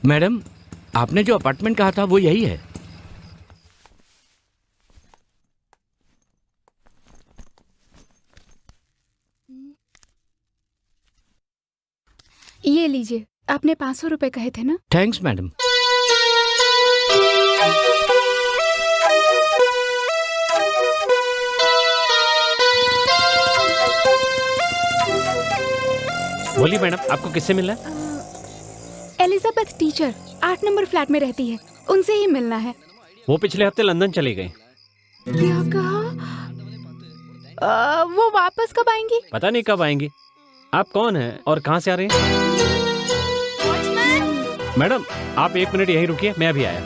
Madam, आपने जो apartment कहा था वो यही है। ये लीजिए, आपने 500 रुपए कहे थे ना? Thanks madam. बोलिए मैडम, आपको किससे मिलना है? एलिजाबेथ टीचर 8 नंबर फ्लैट में रहती है, उनसे ही मिलना है। वो पिछले हफ्ते लंदन चली गई। क्या कहा? वो वापस कब आएंगी? पता नहीं कब आएंगी। आप कौन हैं और कहाँ से आ रही हैं? मैडम, आप 1 मिनट यहीं रुकिए, मैं अभी आया।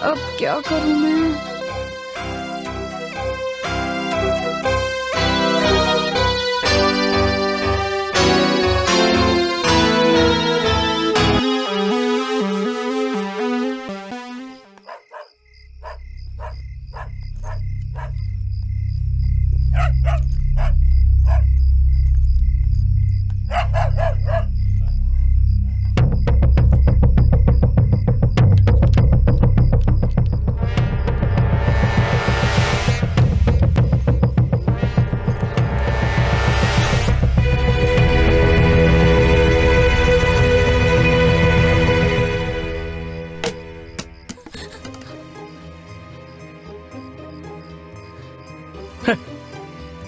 अब क्या करूं मैं?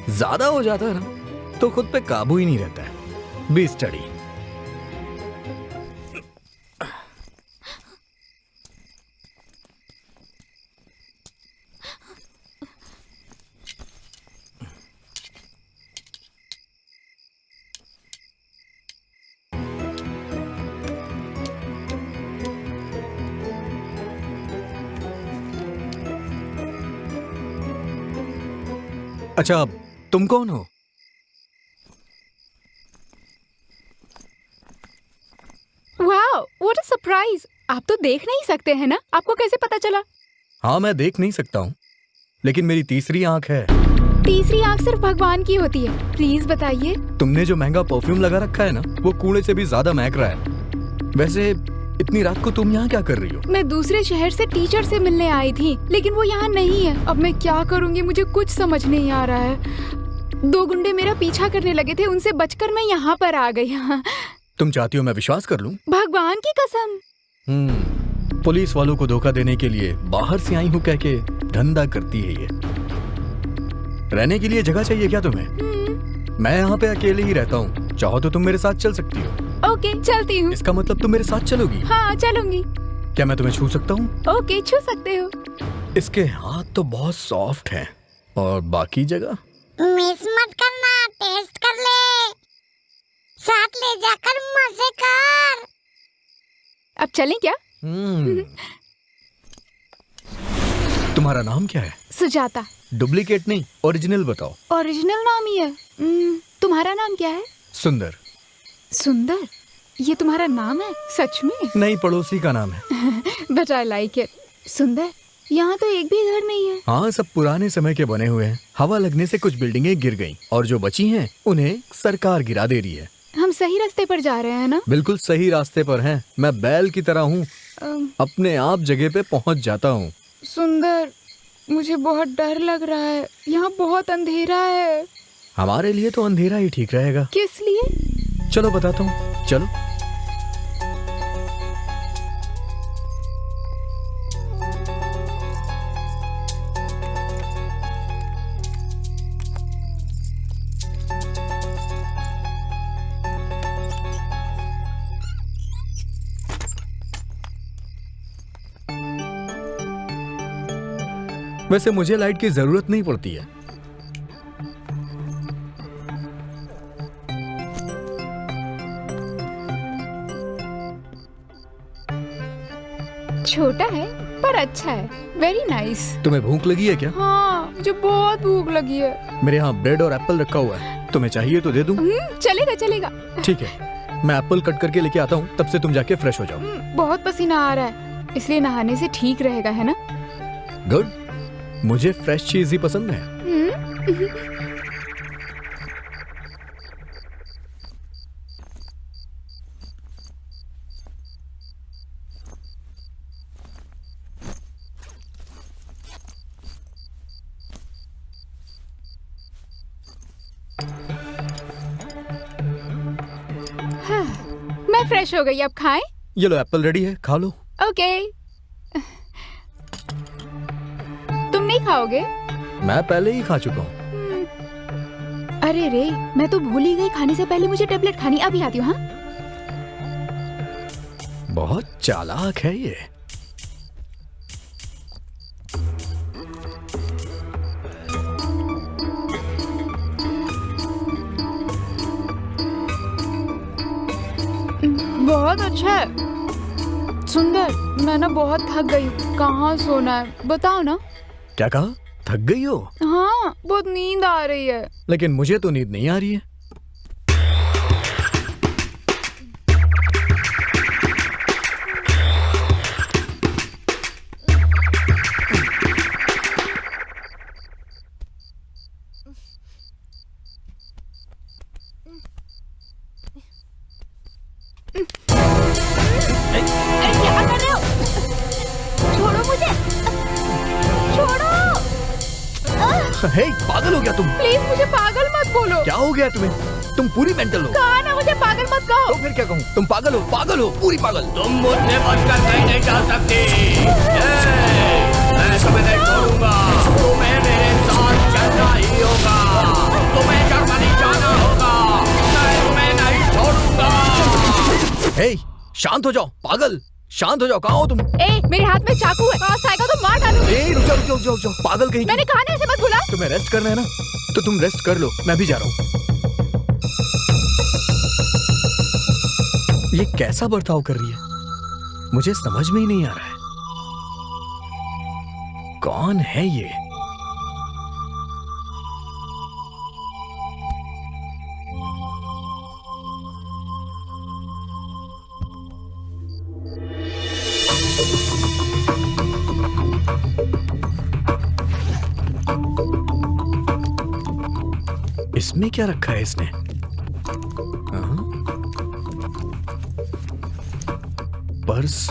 ज्यादा हो जाता है ना तो खुद पे काबू ही नहीं रहता है। Be study. अच्छा, तुम कौन हो? Wow, what a surprise! आप तो देख नहीं सकते हैं ना? आपको कैसे पता चला? हाँ, मैं देख नहीं सकता हूँ, लेकिन मेरी तीसरी आंख है। तीसरी आंख सिर्फ भगवान की होती है। प्लीज बताइए। तुमने जो महंगा परफ्यूम लगा रखा है ना, वो कूड़े से भी ज्यादा महक रहा है। वैसे इतनी रात को तुम यहाँ क्या कर रही हो? मैं दूसरे शहर से टीचर से मिलने आई थी, लेकिन वो यहाँ नहीं है। अब मैं क्या करूँगी, मुझे कुछ समझ नहीं आ रहा है। 2 गुंडे मेरा पीछा करने लगे थे, उनसे बचकर मैं यहाँ पर आ गई। तुम चाहती हो मैं विश्वास कर लूं? भगवान की कसम। पुलिस वालों को धोखा देने के लिए बाहर से आई हूँ कह के धंधा करती है ये। रहने के लिए जगह चाहिए क्या तुम्हें? मैं यहाँ पे अकेले ही रहता हूँ, चाहो तो तुम मेरे साथ चल सकती हो। ओके, चलती हूँ। इसका मतलब तुम मेरे साथ चलोगी? हाँ, चलूंगी। क्या मैं तुम्हें छू सकता हूँ? ओके, छू सकते हो। इसके हाथ तो बहुत सॉफ्ट हैं, और बाकी जगह मिस मत करना, टेस्ट कर ले, साथ ले जाकर मजे कर। अब चलें क्या? तुम्हारा नाम क्या है? सुजाता। डुप्लीकेट नहीं, ओरिजिनल बताओ। ओरिजिनल नाम ही है। तुम्हारा नाम क्या है? सुंदर। सुंदर? ये तुम्हारा नाम है? सच में? नहीं, पड़ोसी का नाम है। But I like it. सुंदर, यहाँ तो एक भी घर नहीं है। हाँ, सब पुराने समय के बने हुए हैं। हवा लगने से कुछ बिल्डिंगें गिर गईं, और जो बची हैं उन्हें सरकार गिरा दे रही है। हम सही रास्ते पर जा रहे हैं ना? बिल्कुल सही रास्ते पर हैं। मैं बैल की तरह हूँ, अपने आप जगह पे पहुँच जाता हूँ। सुंदर, मुझे बहुत डर लग रहा है, यहाँ बहुत अंधेरा है। हमारे लिए तो अंधेरा ही ठीक रहेगा। किस लिए? चलो बताता हूँ, चलो। वैसे मुझे लाइट की जरूरत नहीं पड़ती है। छोटा है पर अच्छा है। Very nice. तुम्हें भूख लगी है क्या? हाँ, मुझे बहुत भूख लगी है। मेरे यहाँ ब्रेड और एप्पल रखा हुआ है, तुम्हें चाहिए तो दे दूं? चलेगा चलेगा। ठीक है, मैं एप्पल कट करके लेके आता हूँ, तब से तुम जाके फ्रेश हो जाओ। बहुत पसीना आ रहा है, इसलिए नहाने से ठीक रहेगा, है ना? गुड, मुझे फ्रेश चीज ही पसंद है। मैं फ्रेश हो गई, अब खाएं? ये लो एप्पल रेडी है, खा लो। ओके। तुम नहीं खाओगे? मैं पहले ही खा चुका हूँ। अरे रे, मैं तो भूल ही गई, खाने से पहले मुझे टेबलेट खानी। अभी आती हूँ। हाँ, बहुत चालाक है ये। बहुत अच्छा है, सुंदर। मैं ना बहुत थक गई हूँ। कहाँ सोना है बताओ ना। क्या कहा? थक गई हो? हाँ, बहुत नींद आ रही है। लेकिन मुझे तो नींद नहीं आ रही है। अरे क्या कर रहे हो? छोड़ो मुझे, छोड़ो। हे, पागल हो गया तुम? प्लीज मुझे पागल मत बोलो। क्या हो गया तुम्हें? तुम पूरी मेंटल हो। कहा ना मुझे पागल मत कहो। तो फिर क्या कहूँ? तुम पागल हो, पूरी पागल। तुम मुझसे बचकर कहीं नहीं जा सकती। मैं तुम्हें नहीं छोड़ूंगा। तुम्हें मेरे साथ चलना ही होगा। तुम्हें जर्मनी जाना होगा। मैं तुम्हें नहीं छोड़ूंगा। हे, शांत हो जाओ, पागल। शांत हो जाओ, कहाँ हो तुम? ए, मेरे हाथ में चाकू है, पास आएगा तो मार डालूंगी। ए, रुक जाओ, पागल कहीं की। मैंने कहा ना ऐसे मत बुला। तुम्हें रेस्ट करना है ना, तो तुम रेस्ट कर लो, मैं भी जा रहा हूँ। ये कैसा बर्ताव कर रही है, मुझे समझ में ही नहीं आ रहा है। कौन है ये? इसमें क्या रखा है इसने? पर्स।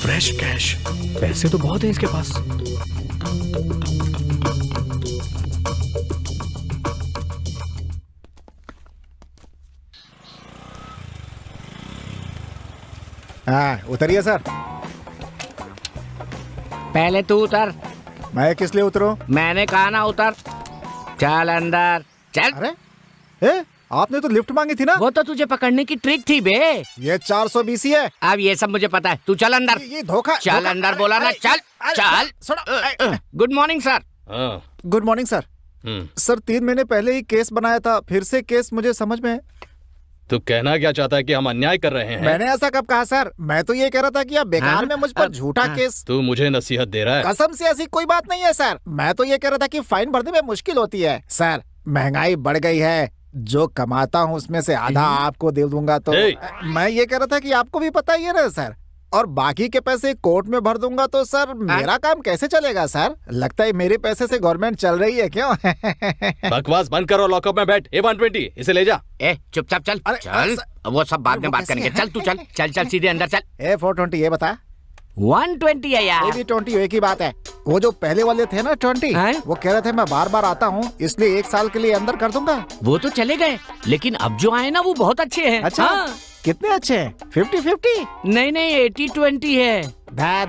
Fresh cash. पैसे तो बहुत हैं इसके पास। हाँ, उतरिए सर। पहले तू उतर। मैं किस लिए उतरूं? मैंने कहा ना उतर। चल अंदर चल। अरे ए, आपने तो लिफ्ट मांगी थी ना? वो तो तुझे पकड़ने की ट्रिक थी बे। ये 420 ही है। अब ये सब मुझे पता है, तू चल अंदर। ये धोखा। चल अंदर बोला ना, चल चल। सुनो। Good morning sir. Good morning sir. Sir 3 महीने पहले ही केस बनाया था, फिर से केस मुझे समझ में है। तू कहना क्या चाहता है कि हम अन्याय कर रहे हैं? मैंने ऐसा कब कहा सर? मैं तो ये कह रहा था कि आप बेकार में मुझ पर झूठा केस। तू मुझे नसीहत दे रहा है? कसम से ऐसी कोई बात नहीं है सर। मैं तो ये कह रहा था कि फाइन भरने में मुश्किल होती है। सर महंगाई बढ़ गई है, जो कमाता हूँ उसमें से आधा आपको दे दूंगा। तो मैं ये कह रहा था कि आपको भी पता ही है ना सर, और बाकी के पैसे कोर्ट में भर दूंगा तो सर मेरा काम कैसे चलेगा सर? लगता है मेरे पैसे से गवर्नमेंट चल रही है क्यों? बकवास बंद करो, लॉकअप में बैठ। A120 इसे ले जा। ए चुपचाप चल। चल, वो सब बाद में बात करेंगे। चल तू चल चल चल सीधे अंदर चल। A420 ये बता। 120 है यार। ये भी 20 एक ही बात है। वो जो पहले वाले थे ना 20, वो कह रहे थे मैं बार बार आता हूँ, इसलिए 1 साल के लिए अंदर कर दूंगा। वो तो चले गए, लेकिन अब जो आए ना वो बहुत अच्छे हैं। अच्छा कितने अच्छे हैं? 50-50? नहीं 80-20 है।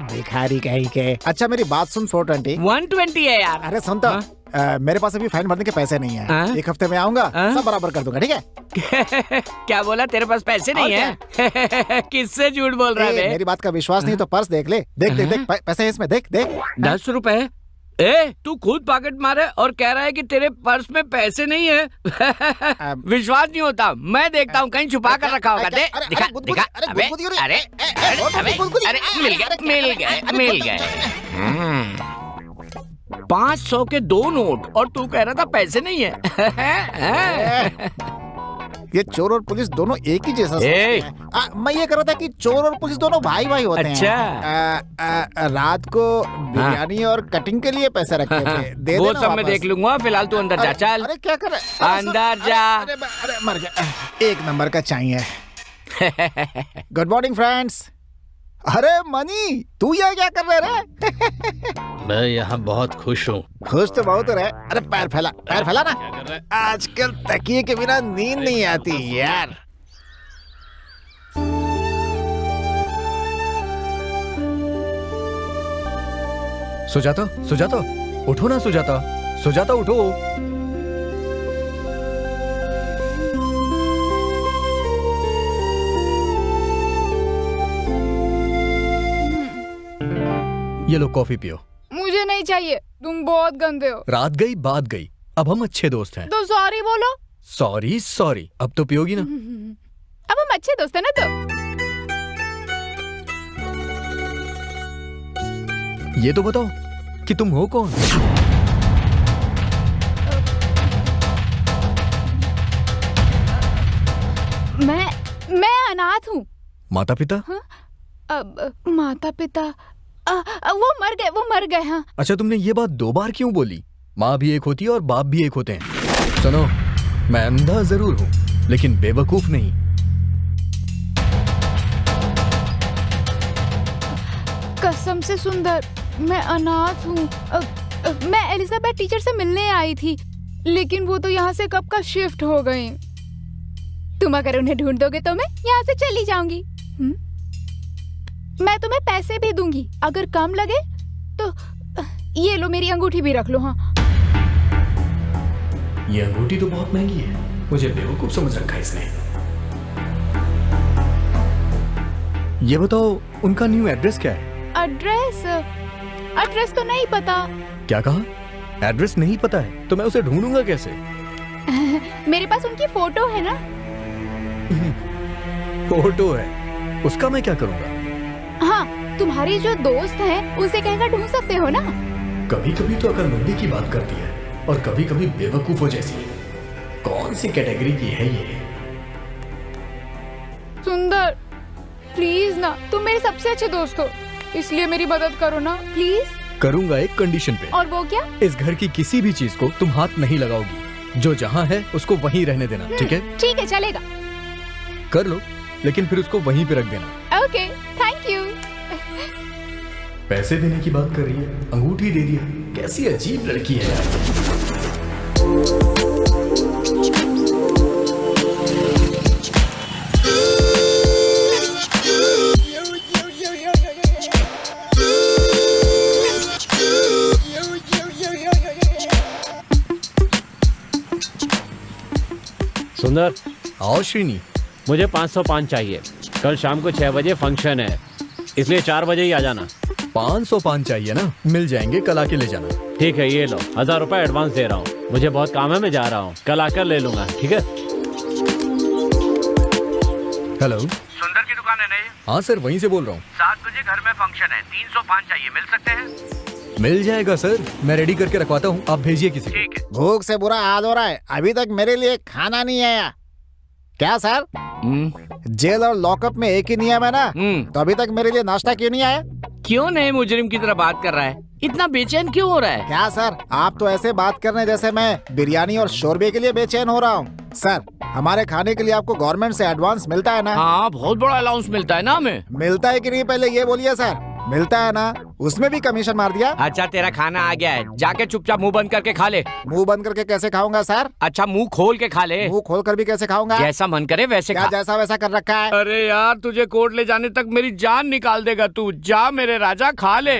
भिखारी कहीं के। अच्छा मेरी बात सुन, 420 120 है यार। अरे सुन तो, मेरे पास अभी फाइन भरने के पैसे नहीं है। 1 हफ्ते में आऊंगा, सब बराबर कर दूंगा, ठीक है? क्या बोला? तेरे पास पैसे नहीं है? किससे झूठ बोल रहा है? मेरी बात का विश्वास नहीं तो पर्स देख ले। देख पैसे इसमें, देख 10 रुपए। ए, तू खुद पॉकेट मारे और कह रहा है कि तेरे पर्स में पैसे नहीं है। विश्वास नहीं होता। मैं देखता हूँ कहीं छुपा कर रखा होगा। दे, दिखा दिखा। अबे अरे मिल गए। 500 के 2 नोट और तू कह रहा था पैसे नहीं है। ये चोर और पुलिस दोनों एक ही जैसा हैं। मैं ये कह रहा था कि चोर और पुलिस दोनों भाई होते हैं। रात को बिरयानी और कटिंग के लिए पैसे रखे थे, दे वो सब मैं देख लूंगा। फिलहाल तू अंदर जा। चल। अरे क्या कर रहा है? अंदर जा। अरे मर गया। 1 नंबर का चाहिए। Good morning friends. अरे मनी, तू यहाँ क्या कर रहे रे? मैं यहाँ बहुत खुश हूँ। खुश तो बहुत रहे। अरे पैर फैला ना। क्या कर रहा है? आजकल तकिए के बिना नींद नहीं आती यार। सुजाता, सुजाता, उठो ना सुजाता, सुजाता उठो। ये लो कॉफी पियो। मुझे नहीं चाहिए, तुम बहुत गंदे हो। रात गई बात गई, अब हम अच्छे दोस्त हैं। तो सॉरी बोलो। सॉरी सॉरी, अब तो पियोगी ना? अब हम अच्छे दोस्त हैं ना तो। ये तो बताओ कि तुम हो कौन? मैं अनाथ हूँ। माता पिता? अब माता पिता वो मर गए। हाँ। अच्छा, तुमने ये बात 2 बार क्यों बोली? माँ भी एक होती है और बाप भी एक होते हैं। सुनो, मैं अंधा जरूर हूँ लेकिन बेवकूफ नहीं। कसम से सुंदर, मैं अनाथ हूँ। मैं एलिजाबेथ टीचर से मिलने आई थी, लेकिन वो तो यहाँ से कब का शिफ्ट हो गई। तुम अगर उन्हें ढूंढ दोगे तो मैं यहाँ से चली जाऊंगी। मैं तुम्हें पैसे भी दूंगी, अगर कम लगे तो ये लो, मेरी अंगूठी भी रख लो। हाँ, ये अंगूठी तो बहुत महंगी है, मुझे बेवकूफ समझ रखा है इसने। ये बताओ, उनका न्यू एड्रेस क्या है? एड्रेस तो नहीं पता। क्या कहा? एड्रेस नहीं पता है तो मैं उसे ढूंढूंगा कैसे? मेरे पास उनकी फोटो है ना। फोटो है, उसका मैं क्या करूंगा? हाँ, तुम्हारी जो दोस्त है उसे कहकर ढूंढ सकते हो ना। कभी कभी तो अकलमंदी की बात करती है और कभी कभी बेवकूफों जैसी। कौन सी कैटेगरी की है ये? सुंदर, प्लीज ना, तुम मेरे सबसे अच्छे दोस्त हो, इसलिए मेरी मदद करो ना प्लीज। करूंगा एक कंडीशन पे। और वो क्या? इस घर की किसी भी चीज को तुम हाथ नहीं लगाओगी। जो जहाँ है उसको वहीं रहने देना, ठीक है? ठीक है, चलेगा। कर लो, लेकिन फिर उसको वहीं पे रख देना। Okay, thank you. पैसे देने की बात कर रही है, अंगूठी दे दिया। कैसी अजीब लड़की है यार। सुंदर, आओ श्रीनी। मुझे 505 चाहिए। कल शाम को 6 बजे फंक्शन है, इसलिए 4 बजे ही आ जाना। 505 चाहिए ना? मिल जाएंगे, कल आके ले जाना। ठीक है, ये लो, 1000 रुपए एडवांस दे रहा हूँ। मुझे बहुत काम है, मैं जा रहा हूँ, कल आकर ले लूंगा, ठीक है? हेलो, सुंदर की दुकान है ना ये? हाँ सर, वहीं से बोल रहा हूँ। 7 बजे घर में फंक्शन है, 305 चाहिए, मिल सकते हैं? मिल जाएगा सर, मैं रेडी करके रखवाता हूँ, आप भेजिए किसी को। ठीक है। भूख से बुरा हाल हो रहा है, अभी तक मेरे लिए खाना नहीं आया। क्या सर, जेल और लॉकअप में एक ही नियम है ना? तो अभी तक मेरे लिए नाश्ता क्यों नहीं आया? क्यों नहीं मुजरिम की तरह बात कर रहा है? इतना बेचैन क्यों हो रहा है? क्या सर, आप तो ऐसे बात करने जैसे मैं बिरयानी और शोरबे के लिए बेचैन हो रहा हूँ। सर, हमारे खाने के लिए आपको गवर्नमेंट से एडवांस मिलता है ना? हाँ, बहुत बड़ा अलाउंस मिलता है ना हमें। मिलता है कि नहीं, पहले ये बोलिए सर। मिलता है ना? उसमें भी कमीशन मार दिया। अच्छा, तेरा खाना आ गया है, जाके चुपचाप मुंह बंद करके खा ले। मुंह बंद करके कैसे खाऊंगा सर? अच्छा, मुंह खोल के खा ले। मुंह खोल कर भी कैसे खाऊंगा? जैसा मन करे वैसे क्या खा। जैसा वैसा कर रखा है? अरे यार, तुझे कोर्ट ले जाने तक मेरी जान निकाल देगा तू। जा मेरे राजा, खा ले।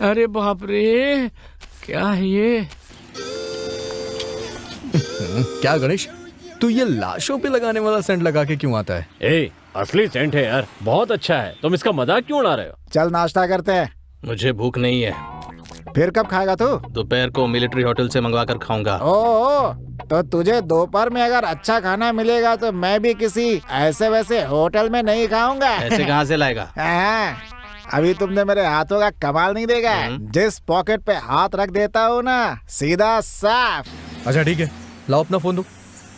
अरे बाप रे, क्या है ये? क्या गणेश, तू ये लाशों पे लगाने वाला सेंट लगा के क्यों आता है? ए, असली सेंट है यार, बहुत अच्छा है। तुम इसका मजाक क्यों उड़ा रहे हो? चल नाश्ता करते हैं। मुझे भूख नहीं है। फिर कब खाएगा तू? दोपहर को मिलिट्री होटल से मंगवा कर खाऊंगा। ओ, तो तुझे दोपहर में अगर अच्छा खाना मिलेगा तो मैं भी किसी ऐसे वैसे होटल में नहीं खाऊंगा। ऐसे कहाँ से लाएगा? हाँ, अभी तुमने मेरे हाथों का कमाल नहीं देखा। जिस पॉकेट पे हाथ रख देता हूँ ना, सीधा साफ। अच्छा ठीक है, लाओ अपना फोन दो।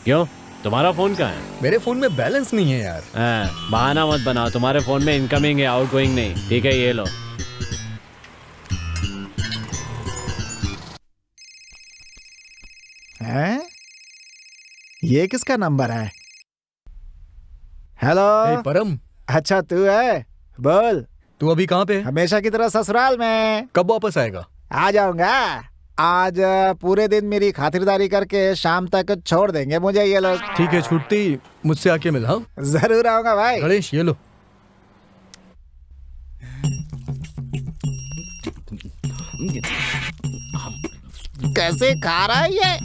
क्यों, तुम्हारा फोन कहाँ है? मेरे फोन में बैलेंस नहीं है यार। बहाना मत बनाओ, तुम्हारे फोन में इनकमिंग है, आउटगोइंग नहीं। ठीक है, ये लो। हैं? ये किसका नंबर है? हेलो। परम, अच्छा तू है? बोल। तू अभी कहाँ पे है? हमेशा की तरह ससुराल में। कब वापस आएगा? आ जाऊंगा। आज पूरे दिन मेरी खातिरदारी करके शाम तक छोड़ देंगे मुझे ये लोग। ठीक है, छुट्टी मुझसे आके मिल। हाँ जरूर आऊंगा भाई। गणेश, ये लो। कैसे खा रहा है ये?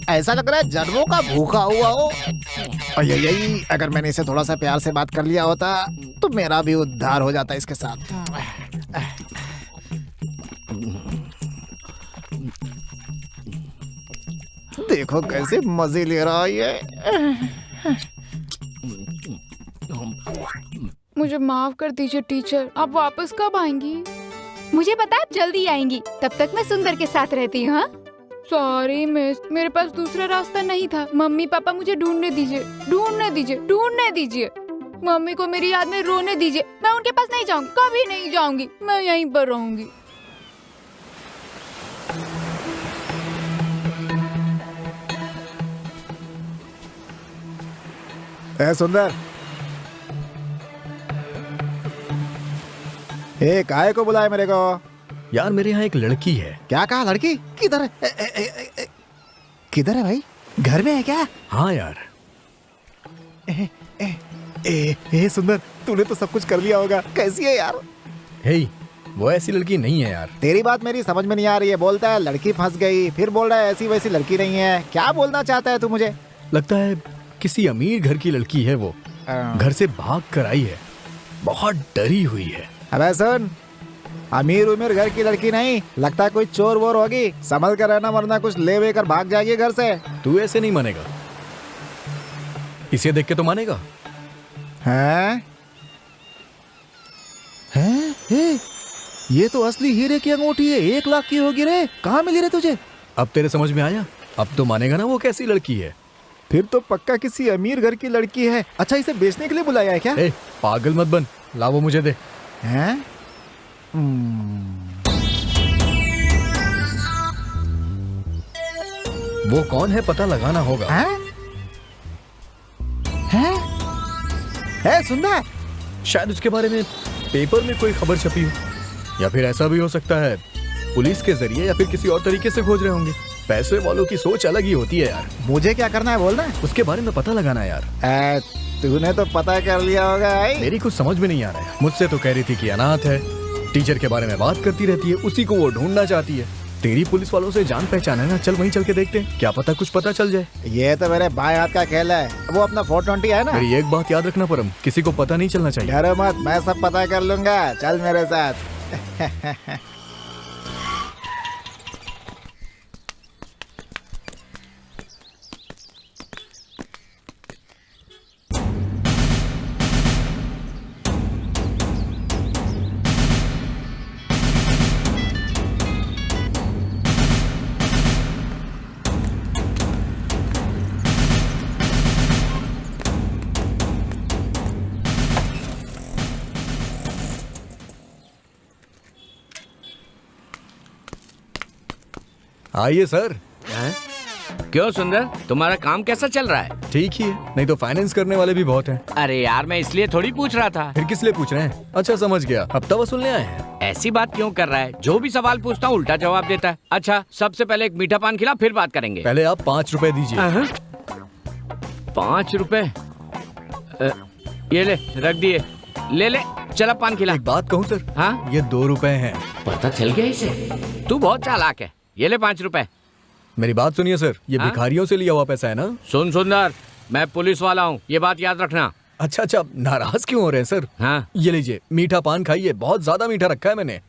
ऐसा लग रहा है जन्मों का भूखा हुआ हो। अय्यय, अगर मैंने इसे थोड़ा सा प्यार से बात कर लिया होता तो मेरा भी उद्धार हो जाता इसके साथ। देखो कैसे मजे ले रहा है ये। मुझे माफ कर दीजिए टीचर, आप वापस कब आएंगी? मुझे पता है आप जल्दी आएंगी, तब तक मैं सुंदर के साथ रहती हूँ। हाँ? सॉरी मिस, मेरे पास दूसरा रास्ता नहीं था। मम्मी पापा मुझे ढूंढने दीजिए, ढूंढने दीजिए, ढूंढने दीजिए। मम्मी को मेरी याद में रोने दीजिए। मैं उनके पास नहीं जाऊंगी, कभी नहीं जाऊंगी। मैं यहीं पर रहूंगी। ए सुंदर, ए काय को बुलाया मेरे को? यार मेरे यहाँ एक लड़की है। क्या कहा? लड़की किधर है? किधर है भाई? घर में है क्या? हाँ यार। ए सुंदर, तूने तो सब कुछ कर लिया होगा। कैसी है यार? हे, वो ऐसी लड़की नहीं है यार। तेरी बात मेरी समझ में नहीं आ रही है। बोलता है लड़की फंस गई, फिर बोल रहा है ऐसी वैसी लड़की नहीं है। क्या बोलना चाहता है तू मुझे? लगता है किसी अमीर घर की लड़की है वो। घर से भाग कर आई है, बहुत डरी हुई है। अबे सुन, अमीर उमीर घर की लड़की नहीं, लगता है कोई चोर वोर होगी। संभल कर रहना वरना कुछ ले वे कर भाग जाएगी घर से। तू ऐसे नहीं मानेगा। इसे देख के तो मानेगा। हैं? हैं? ये तो असली हीरे की अंगूठी है। 1 लाख की होगी रे। कहाँ मिली रे तुझे? अब तेरे समझ में आया? अब तो मानेगा ना वो कैसी लड़की है। फिर तो पक्का किसी अमीर घर की लड़की है। अच्छा, इसे बेचने के लिए बुलाया है क्या? ए, पागल मत बन, ला वो मुझे दे। हैं? वो कौन है पता लगाना होगा। हैं? हैं? है सुंदर? शायद उसके बारे में पेपर में कोई खबर छपी हो, या फिर ऐसा भी हो सकता है पुलिस के जरिए या फिर किसी और तरीके से खोज रहे होंगे। पैसे वालों की सोच अलग ही होती है यार। मुझे क्या करना है बोलना? उसके बारे में पता लगाना है यार। तूने तो पता कर लिया होगा भाई। मेरी कुछ समझ में नहीं आ रहा है। मुझसे तो कह रही थी कि अनाथ है, टीचर के बारे में बात करती रहती है, उसी को वो ढूंढना चाहती है। तेरी पुलिस वालों से जान पहचान है ना, चल वहीं चल के देखते हैं, क्या पता कुछ पता चल जाए। ये तो मेरे बाएं हाथ का खेल है। वो अपना 420 है ना। मेरी एक बात याद रखना परम, किसी को पता नहीं चलना चाहिए। डरो मत, मैं सब पता कर लूंगा। चल मेरे साथ। आइए सर। क्यों सुंदर, तुम्हारा काम कैसा चल रहा है? ठीक ही है, नहीं तो फाइनेंस करने वाले भी बहुत हैं। अरे यार, मैं इसलिए थोड़ी पूछ रहा था। फिर किस लिए पूछ रहे हैं? अच्छा समझ गया, हफ्ता वसूलने आए हैं। ऐसी बात क्यों कर रहा है? जो भी सवाल पूछता हूँ उल्टा जवाब देता है। अच्छा, सबसे पहले एक मीठा पान खिला, फिर बात करेंगे। पहले आप 5 रुपए दीजिए। 5 रुपए? ये ले, रख दिए। ले ले, चला पान खिला। एक बात कहूँ सर? हाँ? ये 2 रुपए हैं। पता चल गया इसे? तू बहुत चालाक है। ये ले 5 रुपए। मेरी बात सुनिए सर, ये हाँ? भिखारियों से लिया हुआ पैसा है ना? सुन सुंदर, मैं पुलिस वाला हूँ, ये बात याद रखना। अच्छा, नाराज क्यों हो रहे हैं सर? हाँ? ये लीजिए, मीठा पान खाइए, बहुत ज्यादा मीठा रखा है मैंने।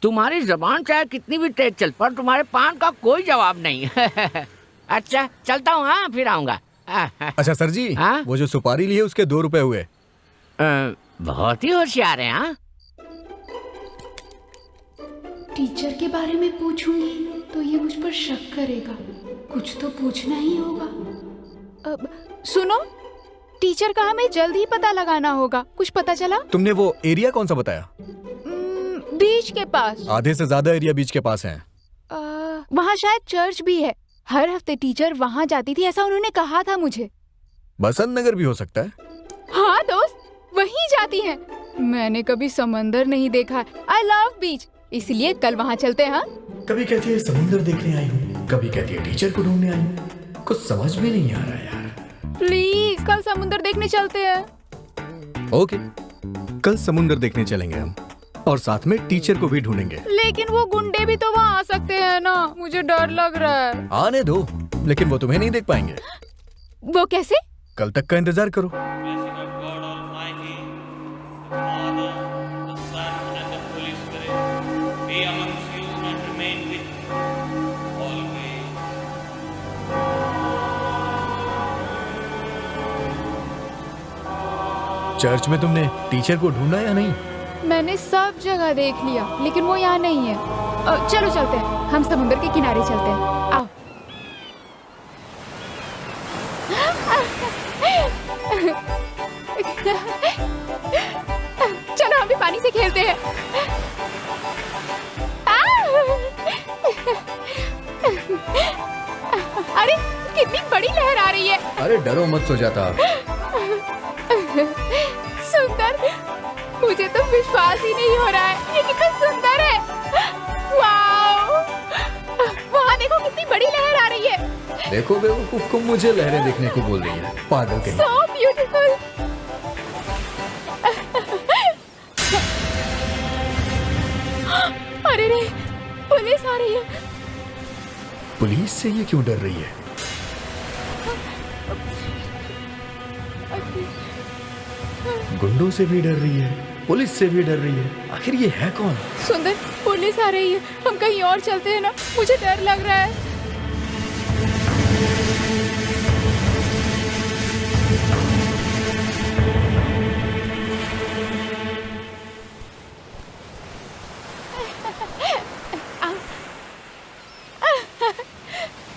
तुम्हारी जबान चाहे कितनी भी तेज चल, पर तुम्हारे पान का कोई जवाब नहीं। अच्छा, चलता हूँ। हाँ, फिर आऊंगा। अच्छा सर जी, हाँ? वो जो सुपारी ली है उसके 2 रुपए हुए। बहुत ही होशियार है। हाँ? टीचर के बारे में पूछूंगी तो ये मुझ पर शक करेगा। कुछ तो पूछना ही होगा। अब सुनो, टीचर का हमें जल्द ही पता लगाना होगा। कुछ पता चला? तुमने वो एरिया कौन सा बताया? बीच के पास। आधे से ज्यादा एरिया बीच के पास है। वहाँ शायद चर्च भी है। हर हफ्ते टीचर वहाँ जाती थी, ऐसा उन्होंने कहा था मुझे। बसंत नगर भी हो सकता है। हाँ दोस्त, वहीं जाती हैं। मैंने कभी समंदर नहीं देखा। आई लव बीच, इसलिए कल वहाँ चलते हैं। हाँ? कभी कहती है समुंदर देखने आई हूँ, कभी कहती है टीचर को ढूंढने आई हूँ। कुछ समझ में नहीं आ रहा यार। प्लीज कल समुंदर देखने चलते हैं। ओके, कल समुंदर देखने चलेंगे हम, और साथ में टीचर को भी ढूंढेंगे। लेकिन वो गुंडे भी तो वहाँ आ सकते हैं ना, मुझे डर लग रहा है। आने दो, लेकिन वो तुम्हें नहीं देख पाएंगे। वो कैसे? कल तक का इंतजार करो। चर्च में तुमने टीचर को ढूंढा या नहीं? मैंने सब जगह देख लिया, लेकिन वो यहाँ नहीं है। चलो चलते हैं, हम समुद्र के किनारे चलते हैं। आओ। चलो हम भी पानी से खेलते हैं। अरे कितनी बड़ी लहर आ रही है। अरे डरो मत, सो जाता। सुंदर, मुझे तो विश्वास ही नहीं हो रहा है, ये कितना सुंदर है। वाओ, वहाँ देखो कितनी बड़ी लहर आ रही है। देखो बेवकूफ को मुझे लहरें देखने को बोल रही है, पागल कहीं। So beautiful। अरे रे, पुलिस आ रही है। पुलिस से ये क्यों डर रही है? गुंडों से भी डर रही है, पुलिस से भी डर रही है। आखिर ये है कौन? सुंदर, पुलिस आ रही है, हम कहीं और चलते हैं ना, मुझे डर लग रहा है।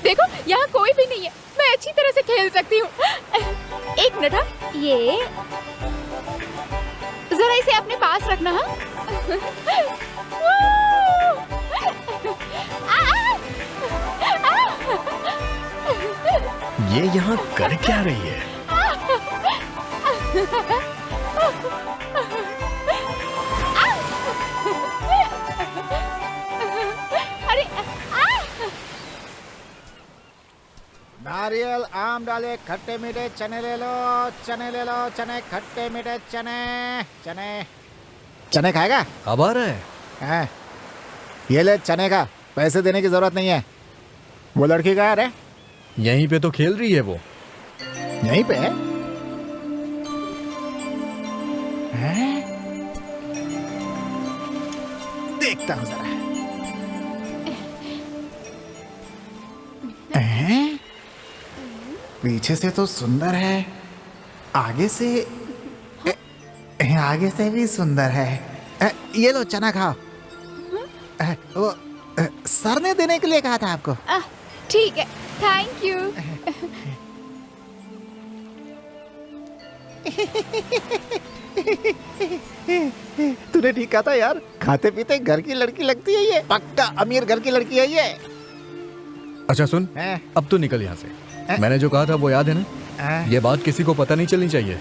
देखो यहाँ कोई भी नहीं है, मैं अच्छी तरह से खेल सकती हूँ। एक मिनट, हाँ, ये जरा इसे अपने पास रखना। ये यहाँ कर क्या रही है? अरे नारियल आम डाले, खट्टे मीठे चने ले लो, चने ले लो, चने खट्टे मीठे चने। चने चने खाएगा? अब आ रहा है। हाँ, ये ले चने का, पैसे देने की जरूरत नहीं है। वो लड़की कहाँ है? यहीं पे तो खेल रही है वो। यहीं पे है? देखता हूँ जरा। पीछे से तो सुंदर है, आगे से भी सुंदर है। ये लो चना खाओ। वो सर ने देने के लिए कहा था आपको। ठीक है, थैंक यू। तूने ठीक कहा था यार, खाते पीते घर की लड़की लगती है ये, पक्का अमीर घर की लड़की है ये। अच्छा सुन, अब तो निकल यहाँ से। मैंने जो कहा था वो याद है ना? ये बात किसी को पता नहीं चलनी चाहिए।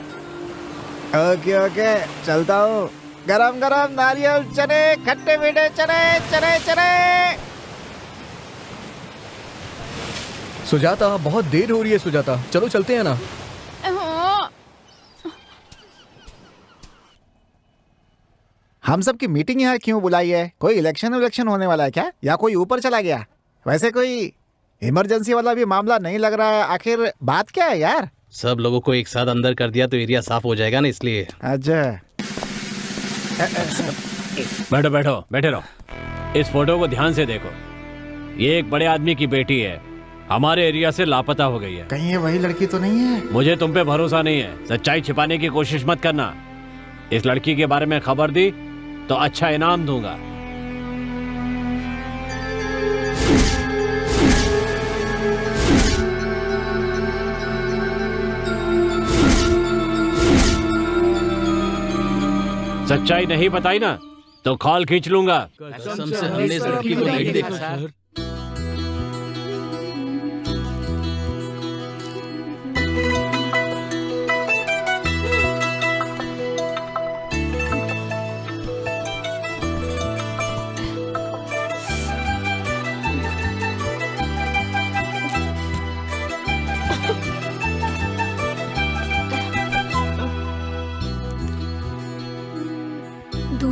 ओके ओके, चलता हूँ। गरम गरम नारियल चने, खट्टे मीठे चने, चने चने। सुजाता, बहुत देर हो रही है सुजाता, चलो चलते हैं ना। हम सब की मीटिंग यहाँ क्यों बुलाई है? कोई इलेक्शन होने वाला है क्या, या कोई ऊपर चला गया? वैसे कोई इमरजेंसी वाला भी मामला नहीं लग रहा है। आखिर बात क्या है यार? सब लोगों को एक साथ अंदर कर दिया तो एरिया साफ हो जाएगा ना, इसलिए। अच्छा, बैठो बैठो, बैठे रहो। इस फोटो को ध्यान से देखो। ये एक बड़े आदमी की बेटी है, हमारे एरिया से लापता हो गई है। कहीं ये वही लड़की तो नहीं है? मुझे तुम पे भरोसा नहीं है, सच्चाई छिपाने की कोशिश मत करना। इस लड़की के बारे में खबर दी तो अच्छा इनाम दूंगा। सच्चाई नहीं बताई ना तो कॉल खींच लूंगा। कसम से हमने इस लड़की को नहीं देखा सर।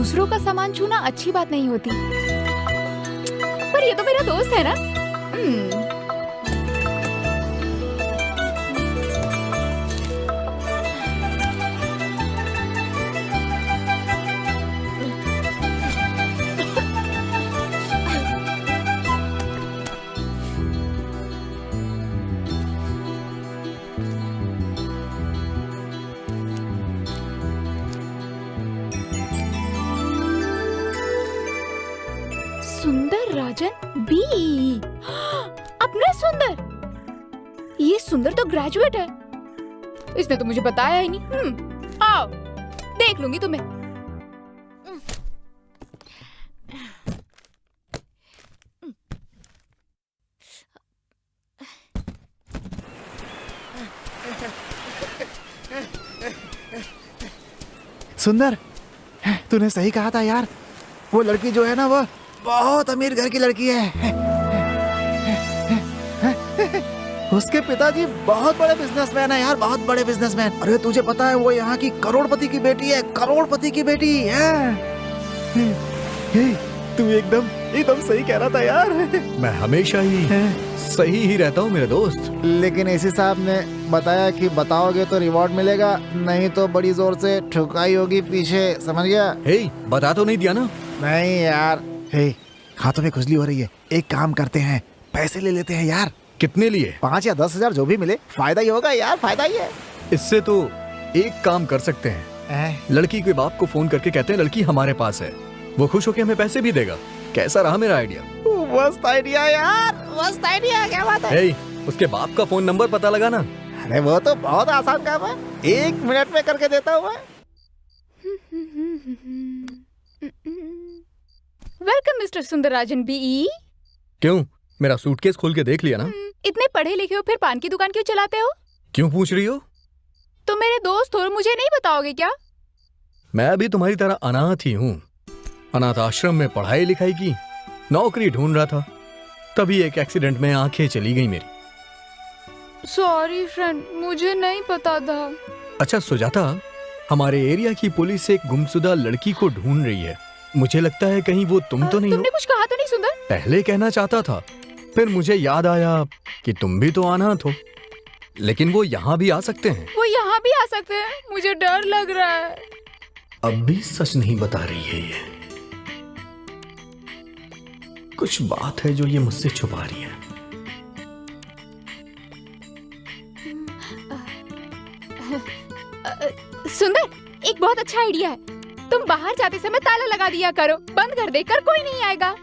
दूसरों का सामान छूना अच्छी बात नहीं होती। पर ये तो मेरा दोस्त है ना। सुंदर राजन बी। अपना सुंदर, ये सुंदर तो ग्रेजुएट है। इसने तो मुझे बताया ही नहीं। आओ देख लूंगी तुम्हें। सुंदर, तूने सही कहा था यार। वो लड़की जो है ना, वो बहुत अमीर घर की लड़की है। उसके पिताजी बहुत बड़े बिजनेसमैन है यार, बहुत बड़े बिजनेसमैन। अरे तुझे पता है वो यहाँ की करोड़पति की बेटी है, करोड़पति की बेटी है। तू एकदम सही कह रहा था यार। मैं हमेशा ही सही ही रहता हूँ मेरे दोस्त। लेकिन एसी साहब ने बताया कि बताओगे तो रिवॉर्ड मिलेगा, नहीं तो बड़ी जोर से ठुकाई होगी पीछे, समझ गया? हे, बता तो नहीं दिया ना? नहीं यार। हे, हाथों में खुजली हो रही है। एक काम करते हैं, पैसे ले लेते हैं यार। कितने लिए? 5 या 10 हजार जो भी मिले, फायदा ही होगा यार, फायदा ही है। इससे तो एक काम कर सकते हैं, लड़की के बाप को फोन करके कहते हैं लड़की हमारे पास है, वो खुश होकर हमें पैसे भी देगा। कैसा रहा मेरा आइडिया? मस्त आइडिया यार, मस्त आइडिया। क्या बात है? हे, उसके बाप का फोन नंबर पता लगा ना? अरे वो तो बहुत आसान काम है, 1 मिनट में करके देता हूँ मैं। Welcome mister Sundararajan B. क्यों, मेरा सूटकेस खोल के देख लिया ना? इतने पढ़े लिखे हो, फिर पान की दुकान क्यों चलाते हो? क्यों पूछ रही हो? तुम मेरे दोस्त हो, मुझे नहीं बताओगे क्या? मैं भी तुम्हारी तरह अनाथ ही हूँ। अनाथ आश्रम में पढ़ाई लिखाई की, नौकरी ढूंढ रहा था, तभी एक एक्सीडेंट में आंखें चली गई मेरी। सॉरी फ्रेंड, मुझे नहीं पता था। अच्छा सुजाता, हमारे एरिया की पुलिस एक गुमशुदा लड़की को ढूंढ रही है। मुझे लगता है कहीं वो तुम तो नहीं हो? तुमने कुछ कहा तो नहीं सुंदर? पहले कहना चाहता था, फिर मुझे याद आया कि तुम भी तो अनाथ हो। लेकिन वो यहाँ भी आ सकते हैं। वो यहाँ भी आ सकते हैं, मुझे डर लग रहा है। अब भी सच नहीं बता रही है ये। कुछ बात है जो ये मुझसे छुपा रही है। सुंदर, एक बहुत अच्छा आइडिया है। तुम बाहर जाते समय ताला लगा दिया करो, बंद कर देकर कोई नहीं आएगा।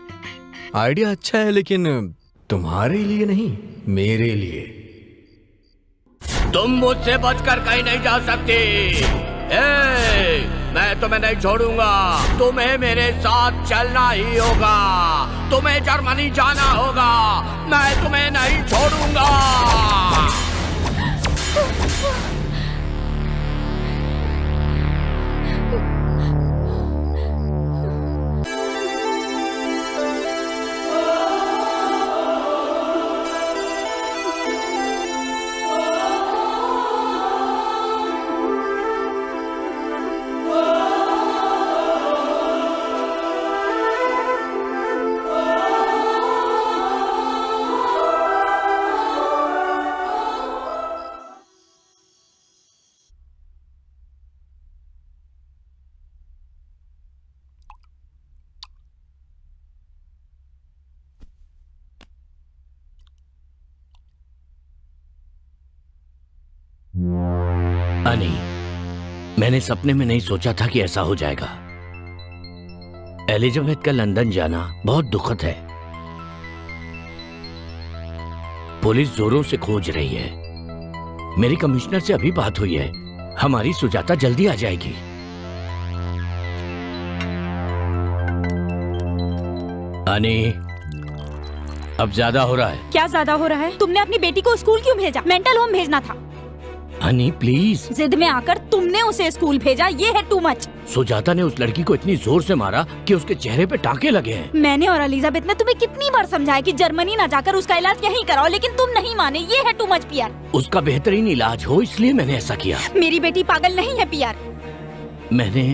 आइडिया अच्छा है, लेकिन तुम्हारे लिए नहीं, मेरे लिए। तुम मुझसे बचकर कहीं नहीं जा सकती। मैं तुम्हें नहीं छोड़ूंगा, तुम्हें मेरे साथ चलना ही होगा। तुम्हें जर्मनी जाना होगा, मैं तुम्हें नहीं छोड़ूंगा। अनी, मैंने सपने में नहीं सोचा था कि ऐसा हो जाएगा। एलिजाबेथ का लंदन जाना बहुत दुखद है। पुलिस जोरों से खोज रही है। मेरी कमिश्नर से अभी बात हुई है, हमारी सुजाता जल्दी आ जाएगी। अनी, अब ज्यादा हो रहा है। क्या ज्यादा हो रहा है? तुमने अपनी बेटी को स्कूल क्यों भेजा? मेंटल होम भेजना था। Honey please. जिद में आकर तुमने उसे स्कूल भेजा, ये है टू मच। सुजाता ने उस लड़की को इतनी जोर से मारा कि उसके चेहरे पे टांके लगे हैं। मैंने और एलिजाबेथ ने तुम्हें कितनी बार समझाया कि जर्मनी ना जाकर उसका इलाज यहीं कराओ, लेकिन तुम नहीं माने। ये है टू मच पियर। उसका बेहतरीन इलाज हो, इसलिए मैंने ऐसा किया। मेरी बेटी पागल नहीं है पियर। मैंने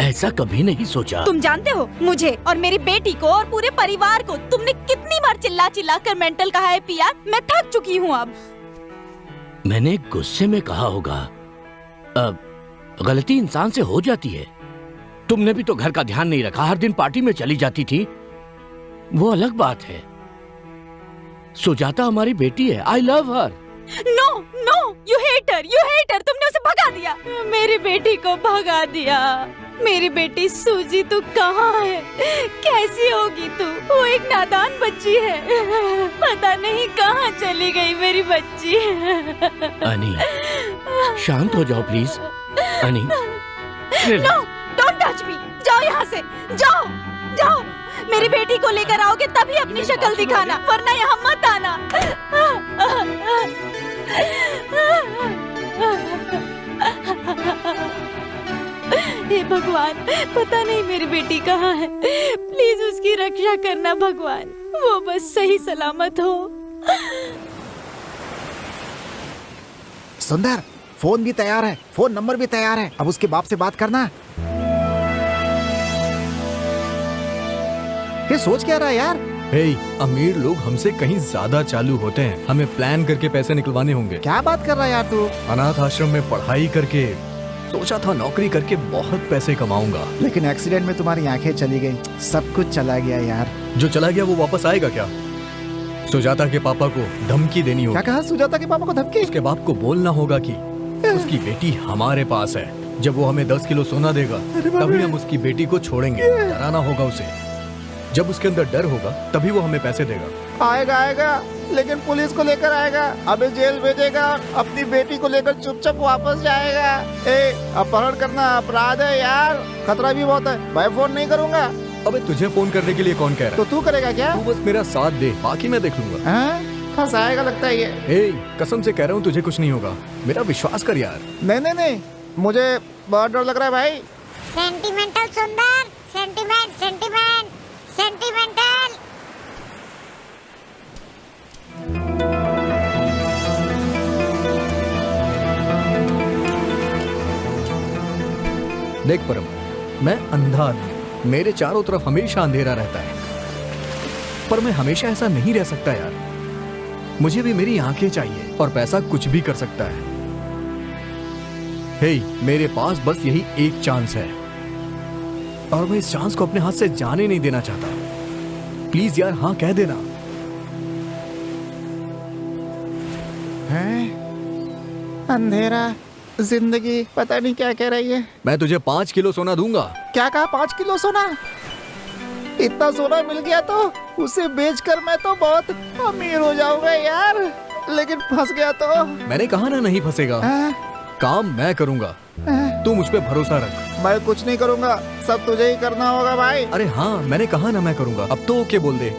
ऐसा कभी नहीं सोचा। तुम जानते हो मुझे और मेरी बेटी को और पूरे परिवार को तुमने कितनी बार चिल्ला चिल्ला कर मेंटल कहा है पिया। मैं थक चुकी हूँ अब। मैंने गुस्से में कहा होगा। अब गलती इंसान से हो जाती है। तुमने भी तो घर का ध्यान नहीं रखा, हर दिन पार्टी में चली जाती थी। वो अलग बात है। सुजाता हमारी बेटी है। I love her. No no, you hate her, you hate her. तुमने उसे भगा दिया, मेरी बेटी को भगा दिया। मेरी बेटी सूजी तू कहाँ है? कैसी होगी तू? वो एक नादान बच्ची है, पता नहीं कहाँ चली गई मेरी बच्ची। अनी, शांत हो जाओ प्लीज। अनी, नो, डोंट टच मी। जाओ यहाँ से, जाओ जाओ। मेरी बेटी को लेकर आओगे तभी अपनी शक्ल दिखाना, वरना यहाँ मत आना। हे भगवान, पता नहीं मेरी बेटी कहाँ है। प्लीज उसकी रक्षा करना भगवान, वो बस सही सलामत हो। सुंदर, फोन भी तैयार है, फोन नंबर भी तैयार है। अब उसके बाप से बात करना। ये सोच क्या रहा है यार? हे, अमीर लोग हमसे कहीं ज्यादा चालू होते हैं। हमें प्लान करके पैसे निकलवाने होंगे। क्या बात कर रहा है यार तू? अनाथ आश्रम में पढ़ाई करके सोचा था नौकरी करके बहुत पैसे कमाऊंगा। लेकिन एक्सीडेंट में तुम्हारी आंखें चली गई, सब कुछ चला गया यार। जो चला गया वो वापस आएगा क्या? सुजाता के पापा को धमकी देनी होगी। क्या कहा? सुजाता के पापा को धमकी? उसके बाप को बोलना होगा कि उसकी बेटी हमारे पास है। जब वो हमें 10 किलो सोना देगा तभी हम उसकी बेटी को छोड़ेंगे। डराना होगा उसे। जब उसके अंदर डर होगा तभी वो हमें पैसे देगा। आएगा आएगा, लेकिन पुलिस को लेकर आएगा, अबे जेल भेजेगा, अपनी बेटी को लेकर चुपचाप वापस जाएगा। अपहरण करना अपराध है यार, खतरा भी बहुत है। मैं फोन नहीं करूंगा। अबे तुझे फोन करने के लिए कौन कह रहा है? तो तू करेगा क्या? तू बस मेरा साथ दे, बाकी मैं देख लूंगा। फंसाएगा लगता है ये। कसम से कह रहा हूँ तुझे कुछ नहीं होगा, मेरा विश्वास कर यार। नहीं नहीं नहीं, मुझे बहुत डर लग रहा है भाई। सेंटिमेंटल सुंदर, सेंटिमेंट सेंटिमेंट सेंटिमेंटल। देख परम, मैं अंधा आदमी, मेरे चारों तरफ हमेशा अंधेरा रहता है। पर मैं हमेशा ऐसा नहीं रह सकता यार। मुझे भी मेरी आंखें चाहिए और पैसा कुछ भी कर सकता है। हे, मेरे पास बस यही एक चांस है और मैं इस चांस को अपने हाथ से जाने नहीं देना चाहता। प्लीज यार हाँ कह देना। है? अंधेरा, जिंदगी, पता नहीं क्या कह रही है। मैं तुझे 5 किलो सोना दूंगा। क्या कहा? 5 किलो सोना? इतना सोना मिल गया तो उसे बेचकर मैं तो बहुत अमीर हो जाऊंगा यार। लेकिन फंस गया तो? मैंने कहा ना नहीं फंसेगा। काम मैं करूंगा, तू मुझ पे भरोसा रख। मैं कुछ नहीं करूंगा, सब तुझे ही करना होगा भाई। अरे हाँ, मैंने कहा ना मैं करूंगा। अब तो ओके बोल दे।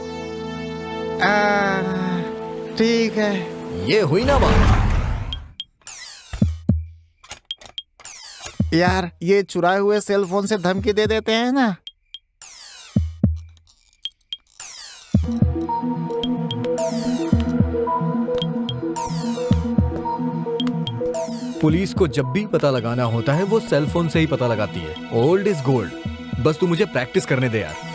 ठीक है। ये हुई ना बात। यार ये चुराए हुए सेल फोन से धमकी दे देते हैं ना। पुलिस को जब भी पता लगाना होता है वो सेल फोन से ही पता लगाती है। Old is gold. बस तू मुझे प्रैक्टिस करने दे यार।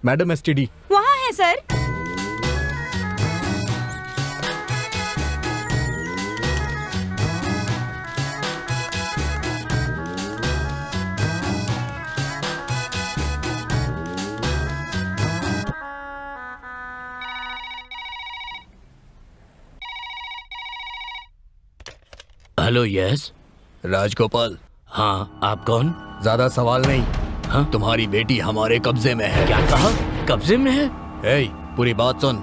Madam STD. वहाँ है सर। Hello, yes. राजगोपाल, हाँ, आप कौन? ज्यादा सवाल नहीं। हाँ? तुम्हारी बेटी हमारे कब्जे में है। क्या कहा? कब्जे में है? ए, पूरी बात सुन।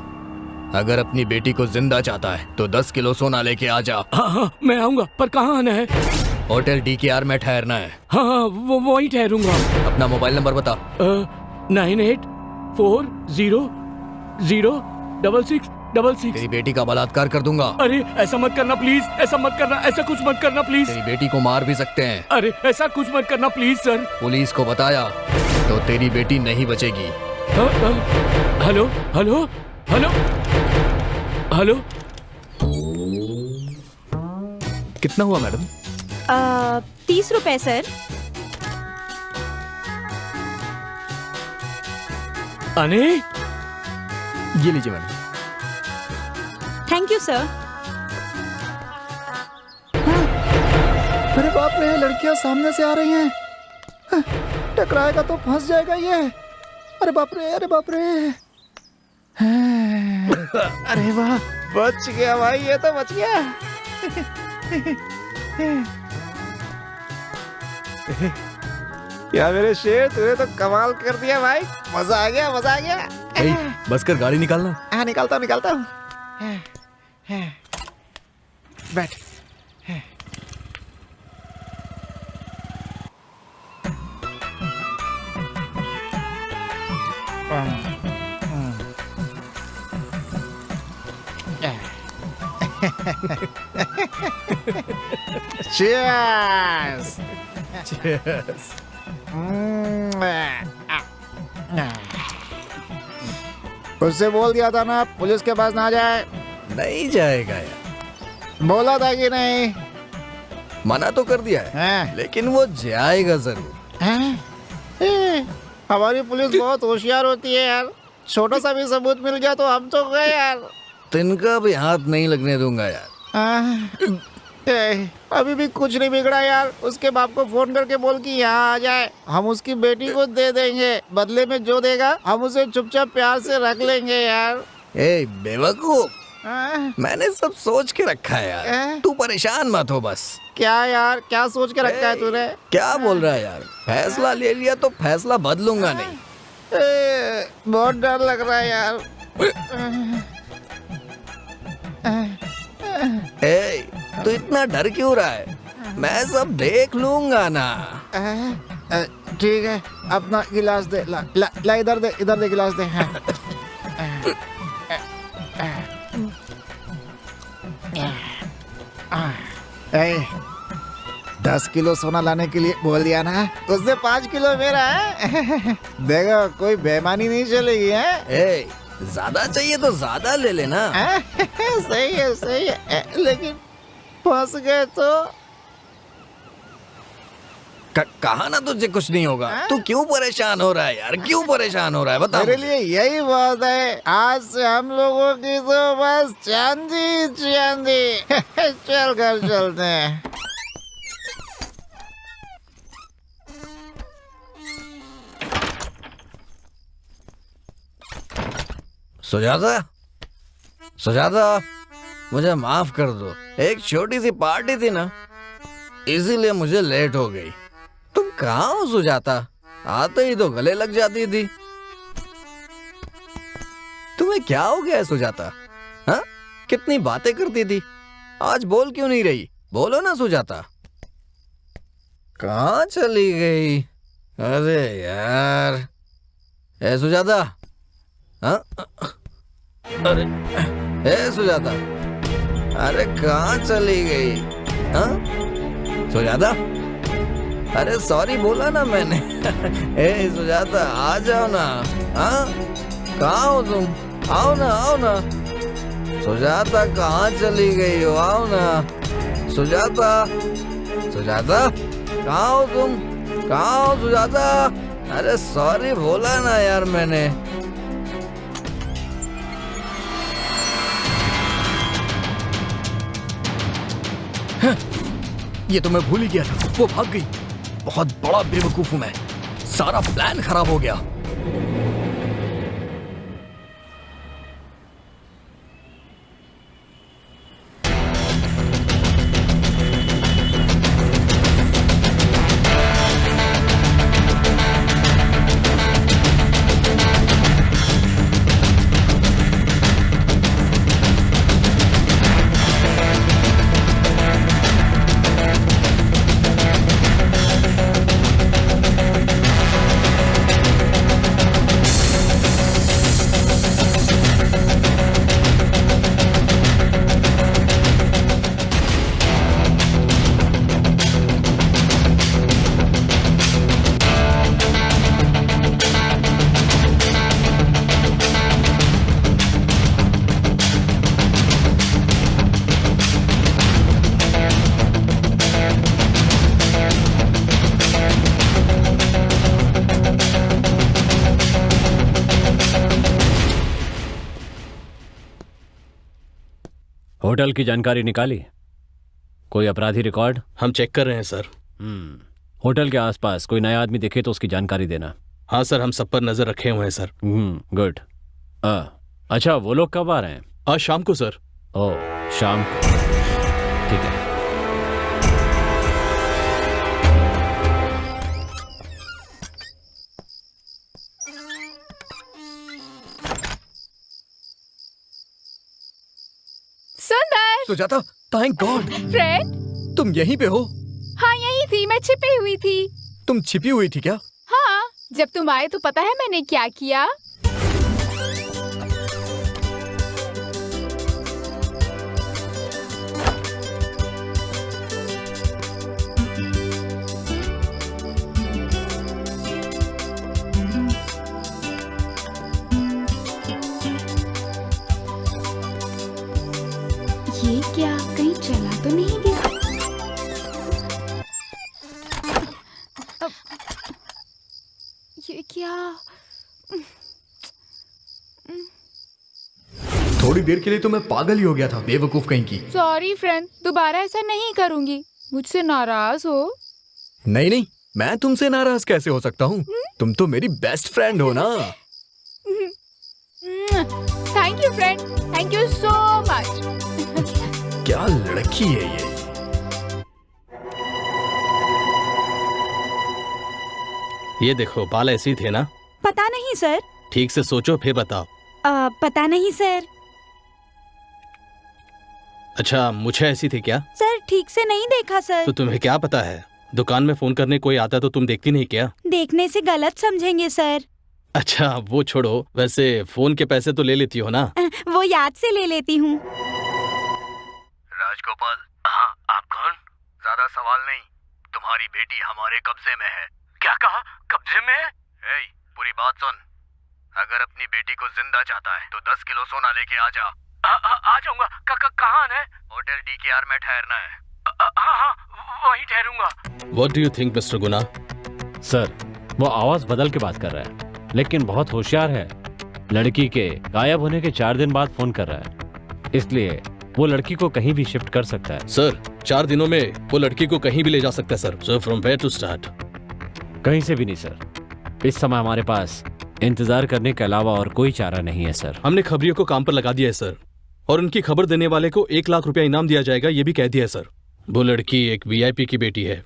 अगर अपनी बेटी को जिंदा चाहता है तो 10 किलो सोना लेके आ जा। हाँ हाँ, मैं आऊंगा, पर कहाँ आना है? होटल DKR में ठहरना है। हाँ हाँ, वो वहीं ठहरूंगा। अपना मोबाइल नंबर बता। 9840066666। तेरी बेटी का बलात्कार कर दूंगा। अरे ऐसा मत करना प्लीज, ऐसा मत करना, ऐसा कुछ मत करना प्लीज। तेरी बेटी को मार भी सकते हैं। अरे ऐसा कुछ मत करना प्लीज सर। पुलिस को बताया तो तेरी बेटी नहीं बचेगी। Hello hello hello hello. कितना हुआ मैडम? 30 रुपए सर। अने ये लीजिए मैडम। Thank you sir. अरे बाप रे, लड़कियां सामने से आ रही हैं। टकराएगा तो फंस जाएगा ये। अरे बाप रे, अरे बाप रे। अरे वाह, बच गया भाई, ये तो बच गया। क्या मेरे शेर, तूने तो कमाल कर दिया भाई। मजा आ गया, मजा आ गया। बस कर, गाड़ी निकालना। हाँ, निकालता हूँ, निकालता हूँ। बैठ। Cheers! Cheers. उससे बोल दिया था ना पुलिस के पास ना जाए। नहीं जाएगा यार। बोला था कि नहीं? मना तो कर दिया है, लेकिन वो जाएगा जरूर। हमारी पुलिस बहुत होशियार होती है यार। छोटा सा भी सबूत मिल गया तो हम तो गए यार। तिनका भी हाथ नहीं लगने दूंगा यार। अभी भी कुछ नहीं बिगड़ा यार। उसके बाप को फोन करके बोल कि यहाँ आ जाए, हम उसकी बेटी को दे देंगे। बदले में जो देगा हम उसे चुपचाप प्यार से रख लेंगे यार। ए बेवकूफ, मैंने सब सोच के रखा है यार। तू परेशान मत हो बस। क्या यार, क्या सोच के रखा है तूने? क्या बोल रहा है यार? फैसला ले लिया तो फैसला बदलूंगा नहीं। बहुत डर लग रहा है यार। ए, तू इतना डर क्यों रहा है? मैं सब देख लूंगा ना। ठीक है, अपना गिलास दे। ला, ला, ला इधर दे, इधर दे गिलास दे। हाँ। 10 किलो सोना लाने के लिए बोल दिया ना, उसने 5 किलो मेरा है। देखो, कोई बेईमानी नहीं चलेगी है। ए, ज्यादा चाहिए तो ज्यादा ले लेना। सही है, सही है, लेकिन फंस गए तो कहा ना तुझे कुछ नहीं होगा। तू क्यों परेशान हो रहा है यार? क्यों परेशान हो रहा है बता। मेरे लिए यही बात है। आज से हम लोगों की तो बस चांदी चांदी। चल घर चलते हैं। सुजाता, सुजाता, मुझे माफ कर दो। एक छोटी सी पार्टी थी ना, इसीलिए मुझे लेट हो गई। तुम कहाँ हो सुजाता? आते ही तो गले लग जाती थी। तुम्हें क्या हो गया है सुजाता? हाँ, कितनी बातें करती थी, आज बोल क्यों नहीं रही? बोलो ना सुजाता। कहाँ चली गई? अरे यार, ए सुजाता। हाँ, अरे ए सुजाता, अरे कहाँ चली गई? हाँ सुजाता, अरे सॉरी बोला ना मैंने। ए सुजाता, आ जाओ ना। हाँ, कहाँ हो तुम? आओ ना, आओ ना। सुजाता कहाँ चली गई हो? आओ ना सुजाता। सुजाता, कहाँ हो तुम? कहाँ हो सुजाता? अरे सॉरी बोला ना यार मैंने। ये तो मैं भूल ही गया था, वो भाग गई। बहुत बड़ा बेवकूफ हूं मैं, सारा प्लान खराब हो गया। होटल की जानकारी निकाली? कोई अपराधी रिकॉर्ड? हम चेक कर रहे हैं सर। होटल के आसपास कोई नया आदमी दिखे तो उसकी जानकारी देना। हाँ सर, हम सब पर नजर रखे हुए हैं सर। गुड। अच्छा, वो लोग कब आ रहे हैं? आज शाम को सर। ओह, शाम को, ठीक है। सुंदर। Sujata, thank God. फ्रेंड। तुम यहीं पे हो? हाँ, यही थी, मैं छिपी हुई थी। तुम छिपी हुई थी क्या? हाँ, जब तुम आए तो पता है मैंने क्या किया? ये क्या, कहीं चला तो नहीं गया? ये क्या? थोड़ी देर के लिए तो मैं पागल ही हो गया था, बेवकूफ कहीं की। सॉरी फ्रेंड, दोबारा ऐसा नहीं करूंगी। मुझसे नाराज हो? नहीं नहीं, मैं तुमसे नाराज कैसे हो सकता हूँ? तुम तो मेरी बेस्ट फ्रेंड हो ना। Thank you friend, thank you so much. क्या लड़की है ये। ये देखो, बाल ऐसे ही थे ना? पता नहीं सर। ठीक से सोचो फिर बताओ। पता नहीं सर। अच्छा, मुझे ऐसी थी क्या? सर ठीक से नहीं देखा सर। तो तुम्हें क्या पता है? दुकान में फोन करने कोई आता तो तुम देखती नहीं क्या? देखने से गलत समझेंगे सर। अच्छा वो छोड़ो, वैसे फोन के पैसे तो ले लेती हो ना? वो याद से ले लेती हूँ। राजगोपाल, हाँ आप कौन? ज्यादा सवाल नहीं, तुम्हारी बेटी हमारे कब्जे में है। क्या कहा? कब्जे में है? पूरी बात सुन। अगर अपनी बेटी को जिंदा चाहता है तो 10 किलो सोना लेके आ जा। आ जाऊंगा। कहाँ है? होटल DKR में ठहरना है। हाँ, वहीं ठहरूंगा। What do you think, Mr. Guna? Sir, वो आवाज बदल के बात कर रहा है, लेकिन बहुत होशियार है। लड़की के गायब होने के 4 दिन बाद फोन कर रहा है, इसलिए वो लड़की को कहीं भी शिफ्ट कर सकता है। सर, 4 दिनों में वो लड़की को कहीं भी ले जा सकता है sir. So from where to start? कहीं से भी नहीं सर। इस समय हमारे पास इंतजार करने के अलावा और कोई चारा नहीं है सर। हमने खबरियों को काम पर लगा दिया है सर, और उनकी खबर देने वाले को 1 लाख रुपया इनाम दिया जाएगा, ये भी कह दिया है सर। वो लड़की एक VIP की बेटी है।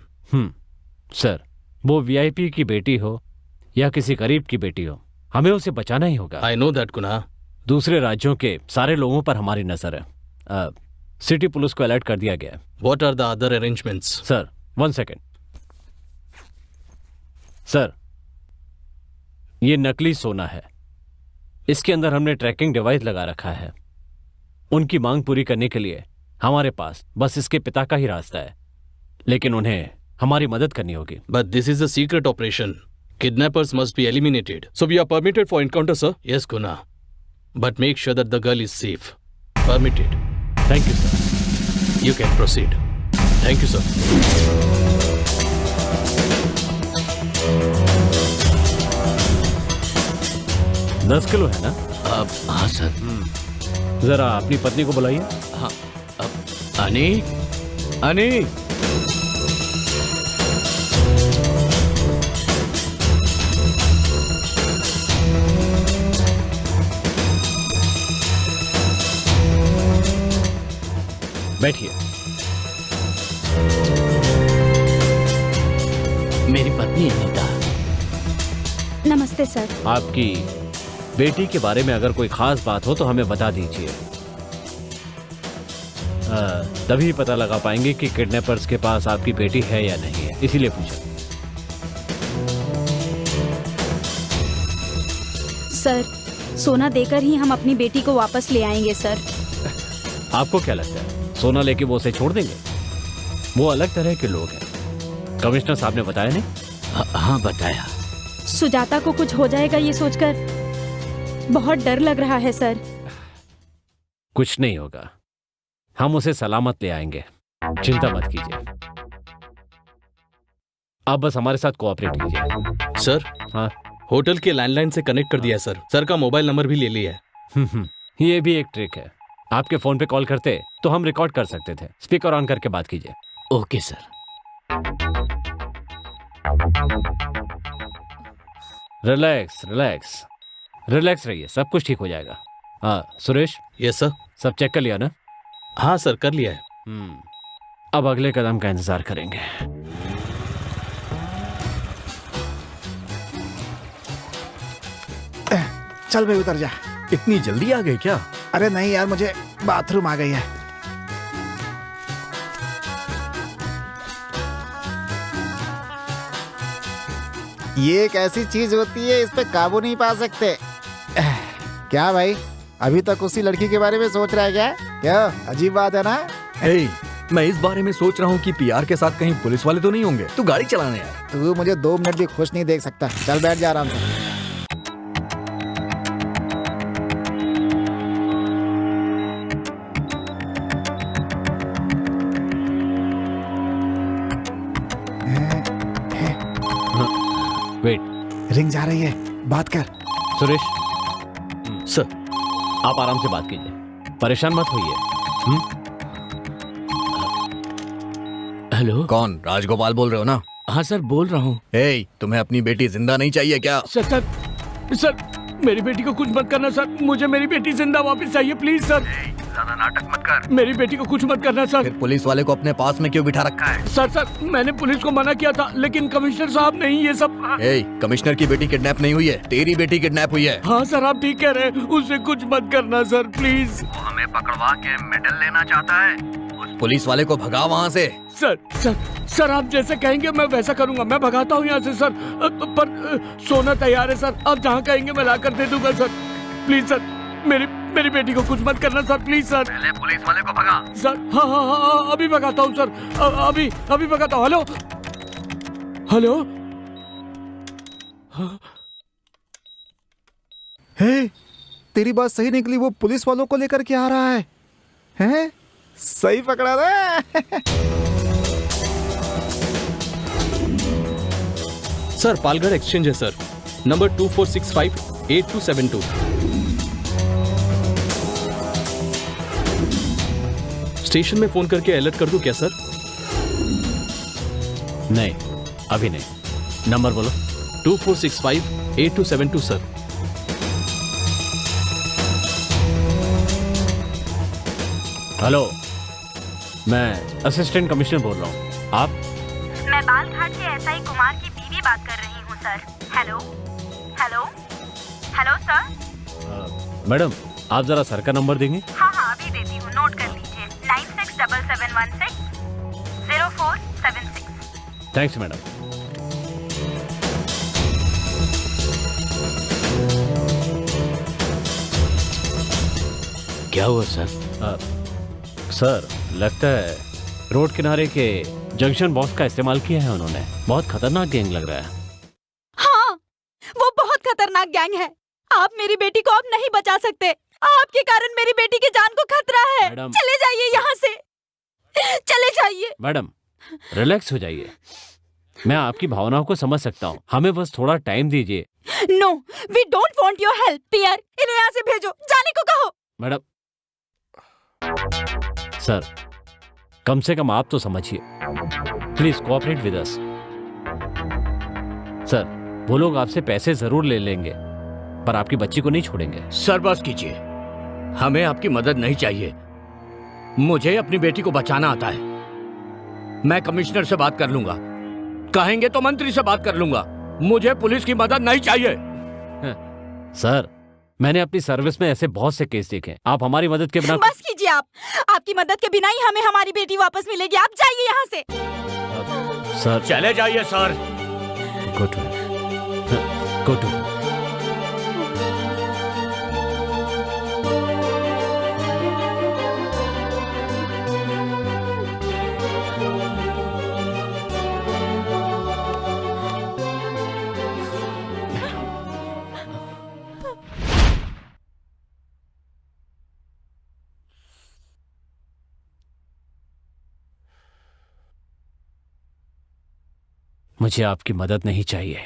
सर, वो VIP की बेटी हो या किसी गरीब की बेटी हो, हमें उसे बचाना ही होगा। I know that, गुना। दूसरे राज्यों के सारे लोगों पर हमारी नजर है। सिटी पुलिस को अलर्ट कर दिया गया है। What are the other arrangements? Sir, 1 second. Sir, ये नकली सोना है। इसके अंदर हमने ट्रैकिंग डिवाइस लगा रखा है। उनकी मांग पूरी करने के लिए हमारे पास बस इसके पिता का ही रास्ता है, लेकिन उन्हें हमारी मदद करनी होगी। But this is a secret operation. Kidnappers must be eliminated. So we are permitted for encounter, sir? Yes, Guna. But make sure that the girl is safe. Permitted. Thank you sir. You can proceed. Thank you, sir. 10 kilo है ना? हाँ sir. जरा अपनी पत्नी को बुलाइए। हाँ, अनी, अनी, बैठिए। मेरी पत्नी अनीता। नमस्ते सर। आपकी बेटी के बारे में अगर कोई खास बात हो तो हमें बता दीजिए। तभी पता लगा पाएंगे कि किडनैपर्स के पास आपकी बेटी है या नहीं है, इसीलिए पूछा। सर, सोना देकर ही हम अपनी बेटी को वापस ले आएंगे सर। आपको क्या लगता है सोना लेके वो उसे छोड़ देंगे? वो अलग तरह के लोग हैं। कमिश्नर साहब ने बताया नहीं? हाँ बताया। सुजाता को कुछ हो जाएगा ये सोचकर बहुत डर लग रहा है सर। कुछ नहीं होगा, हम उसे सलामत ले आएंगे, चिंता मत कीजिए। आप बस हमारे साथ कोऑपरेट कीजिए। सर, हाँ, होटल के लैंडलाइन से कनेक्ट कर दिया है सर। सर का मोबाइल नंबर भी ले लिया है। ये भी एक ट्रिक है। आपके फोन पे कॉल करते तो हम रिकॉर्ड कर सकते थे। स्पीकर ऑन करके बात कीजिए। Okay sir. Relax relax relax रहिए, सब कुछ ठीक हो जाएगा। हाँ सुरेश, यस सर। सब चेक कर लिया ना? हाँ सर, कर लिया है। अब अगले कदम का इंतजार करेंगे। चल भाई उतर जा। इतनी जल्दी आ गए क्या? अरे नहीं यार, मुझे बाथरूम आ गई है। ये एक ऐसी चीज होती है, इस पे काबू नहीं पा सकते। क्या भाई, अभी तक उसी लड़की के बारे में सोच रहा है क्या? क्या अजीब बात है ना? हे, मैं इस बारे में सोच रहा हूँ कि पीआर के साथ कहीं पुलिस वाले तो नहीं होंगे। तू गाड़ी चलाने यार। तू मुझे 2 मिनट भी खुश नहीं देख सकता। चल बैठ जा आराम से। वेट, रिंग जा रही है, बात कर। सुरेश सर, आप आराम से बात कीजिए, परेशान मत होइए। हेलो। कौन? राजगोपाल बोल रहे हो ना? हाँ सर, बोल रहा हूँ। हे, तुम्हें अपनी बेटी जिंदा नहीं चाहिए क्या? सर, मेरी बेटी को कुछ मत करना सर। मुझे मेरी बेटी जिंदा वापस चाहिए, प्लीज सर। ज्यादा नाटक मत कर। मेरी बेटी को कुछ मत करना सर। फिर पुलिस वाले को अपने पास में क्यों बिठा रखा है? सर, मैंने पुलिस को मना किया था, लेकिन कमिश्नर साहब नहीं ये सब। हे, कमिश्नर की बेटी किडनैप नहीं हुई है, तेरी बेटी किडनैप हुई है। हाँ सर, आप ठीक कह रहे हैं। उससे कुछ मत करना सर, प्लीज। वो हमें पकड़वा के मेडल लेना चाहता है। उस पुलिस वाले को भगा वहाँ से। सर, आप जैसे कहेंगे मैं वैसा करूंगा। मैं भगाता हूँ यहाँ से सर। पर सोना तैयार है सर। आप जहाँ कहेंगे मैं लाकर दे दूंगा सर। प्लीज सर, मेरी बेटी को कुछ मत करना सर, प्लीज सर। पहले पुलिस वाले को भगा। सर, हाँ, अभी भगाता हूँ सर। अभी भगाता हूँ। हेलो। हे, तेरी बात सही निकली। वो पुलिस वालों को लेकर के आ रहा है। हैं? सही पकड़ा ना? सर, पालगढ़ एक्सचेंज है सर। नंबर 24658272। स्टेशन में फोन करके अलर्ट कर दूं क्या सर? नहीं, अभी नहीं। नंबर बोलो। 24658272 सर। हेलो, मैं असिस्टेंट कमिश्नर बोल रहा हूँ। आप? मैं बालघाट से एसआई कुमार की बीवी बात कर रही हूँ sir. Hello hello hello sir. Madam, आप जरा सर का नंबर देंगे? हाँ, अभी देती हूँ, नोट कर लीजिए। 967716 0476। Thanks madam. क्या हुआ सर? सर, लगता है रोड किनारे के जंक्शन बॉक्स का इस्तेमाल किया है उन्होंने। बहुत खतरनाक गैंग लग रहा है। हाँ, वो बहुत खतरनाक गैंग है। आप मेरी बेटी को अब नहीं बचा सकते। आपके कारण मेरी बेटी की जान को खतरा है। मैडम। चले जाइए यहाँ से, चले जाइए। मैडम, रिलैक्स हो जाइए। मैं आपकी भावनाओं को समझ सकता हूँ, हमें बस थोड़ा टाइम दीजिए। No, we don't want your help. पियर, इन्हें यहाँ से भेजो, जाने को कहो। मैडम, सर, कम से कम आप तो समझिए। Please cooperate with us. Sir, वो लोग आपसे पैसे जरूर ले लेंगे, पर आपकी बच्ची को नहीं छोड़ेंगे। सर बस कीजिए, हमें आपकी मदद नहीं चाहिए। मुझे अपनी बेटी को बचाना आता है। मैं कमिश्नर से बात कर लूंगा, कहेंगे तो मंत्री से बात कर लूंगा। मुझे पुलिस की मदद नहीं चाहिए। सर, मैंने अपनी सर्विस में ऐसे बहुत से केस देखे। आप हमारी मदद के बिना बस कीजिए आप। आपकी मदद के बिना ही हमें हमारी बेटी वापस मिलेगी। आप जाइए यहाँ से। सर, चले जाइए सर। गो टू मुझे आपकी मदद नहीं चाहिए।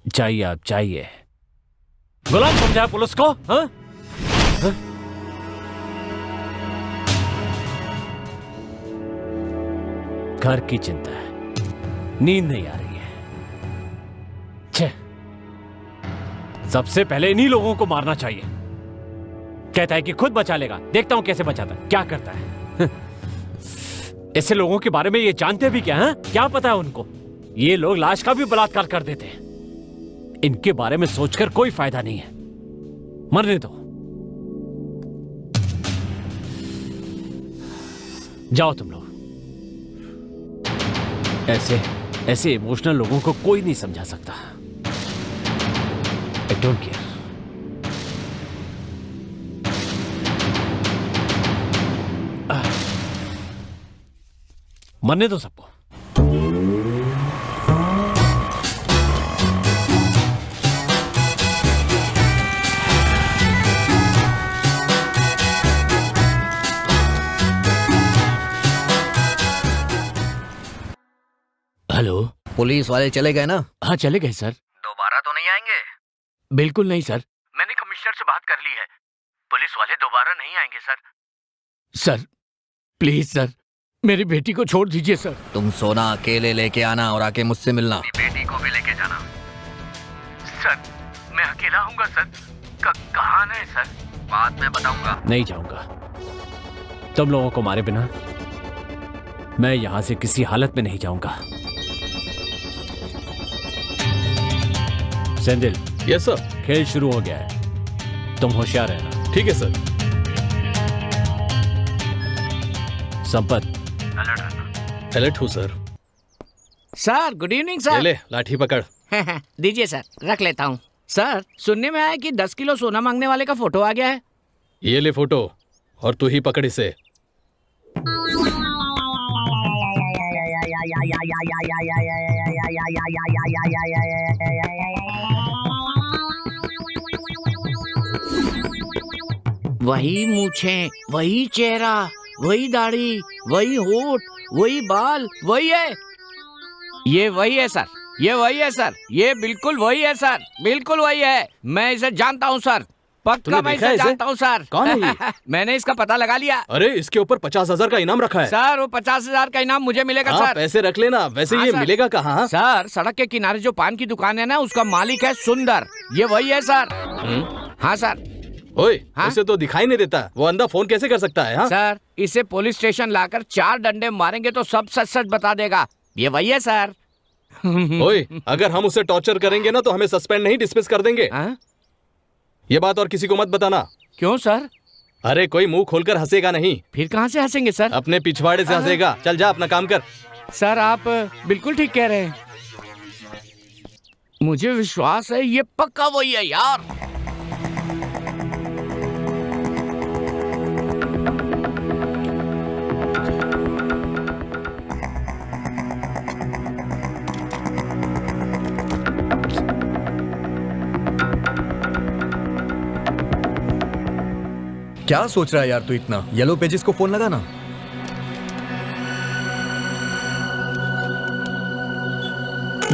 चाहिए आप चाहिए। गुलाम समझा पुलिस को? हाँ? हाँ? घर की चिंता है, नींद नहीं आ रही है। छे, सबसे पहले इन्हीं लोगों को मारना चाहिए। कहता है कि खुद बचा लेगा, देखता हूं कैसे बचाता है, क्या करता है। ऐसे लोगों के बारे में ये जानते भी क्या है? क्या पता है उनको? ये लोग लाश का भी बलात्कार कर देते हैं। इनके बारे में सोचकर कोई फायदा नहीं है। मरने दो। जाओ तुम लोग। ऐसे इमोशनल लोगों को कोई नहीं समझा सकता। I don't care. मरने दो सबको। हेलो, पुलिस वाले चले गए ना? हाँ चले गए सर। दोबारा तो नहीं आएंगे? बिल्कुल नहीं सर, मैंने कमिश्नर से बात कर ली है। पुलिस वाले दोबारा नहीं आएंगे सर। सर प्लीज सर, मेरी बेटी को छोड़ दीजिए सर। तुम सोना अकेले लेके आना और आके मुझसे मिलना। बेटी को भी लेके जाना। सर मैं अकेला आऊंगा सर। कहाँ है सर? बाद में बताऊंगा। नहीं जाऊंगा। तुम लोगों को मारे बिना मैं यहां से किसी हालत में नहीं जाऊंगा। सेंदिल। Yes sir. खेल शुरू हो गया है, तुम होशियार रहना। ठीक है सर। संपत, अलर्ट हूँ सर। सर गुड इवनिंग ये सर। ले लाठी पकड़। दीजिए सर, रख लेता हूँ। सर सुनने में आया कि 10 किलो सोना मांगने वाले का फोटो आ गया है। ये ले फोटो और तू ही पकड़ इसे। वही मूछें, वही चेहरा, वही दाढ़ी, वही होठ, वही बाल, वही है। ये वही है सर, ये वही है सर, ये बिल्कुल वही है सर, बिल्कुल वही है। मैं इसे जानता हूँ सर, पक्का मैं इसे जानता हूँ सर। कौन है ये? मैंने इसका पता लगा लिया। अरे इसके ऊपर 50,000 का इनाम रखा है सर। वो 50,000 का इनाम मुझे मिलेगा हाँ, सर। पैसे रख लेना। वैसे हाँ, ये सर। मिलेगा कहाँ? सर सड़क के किनारे जो पान की दुकान है ना, उसका मालिक है सुंदर। ये वही है सर। हाँ सर। ओए, हाँ? उसे तो दिखाई नहीं देता, वो अंधा फोन कैसे कर सकता है? हाँ? सर इसे पुलिस स्टेशन लाकर 4 डंडे मारेंगे तो सब सच सच बता देगा। ये वही है सर। ओए, अगर हम उसे टॉर्चर करेंगे ना तो हमें सस्पेंड नहीं डिसमिस कर देंगे। हाँ? ये बात और किसी को मत बताना। क्यों सर? अरे कोई मुंह खोलकर हंसेगा नहीं। फिर कहाँ से हंसेंगे सर? अपने पिछवाड़े से हंसेगा। चल जा अपना काम कर। सर आप बिल्कुल ठीक कह रहे हैं। मुझे विश्वास है ये पक्का वही है यार। क्या सोच रहा है यार तू इतना? येलो पेजेस को फोन लगा ना।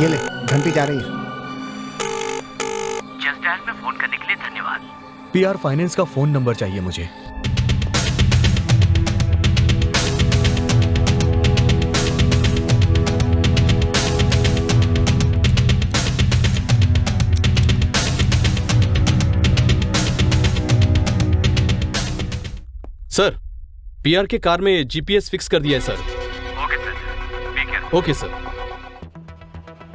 ये ले, घंटी जा रही है। जस्ट डायल में फोन करने के लिए धन्यवाद। पीआर फाइनेंस का फोन नंबर चाहिए मुझे। सर, पीआर के कार में जीपीएस फिक्स कर दिया है सर। Okay sir.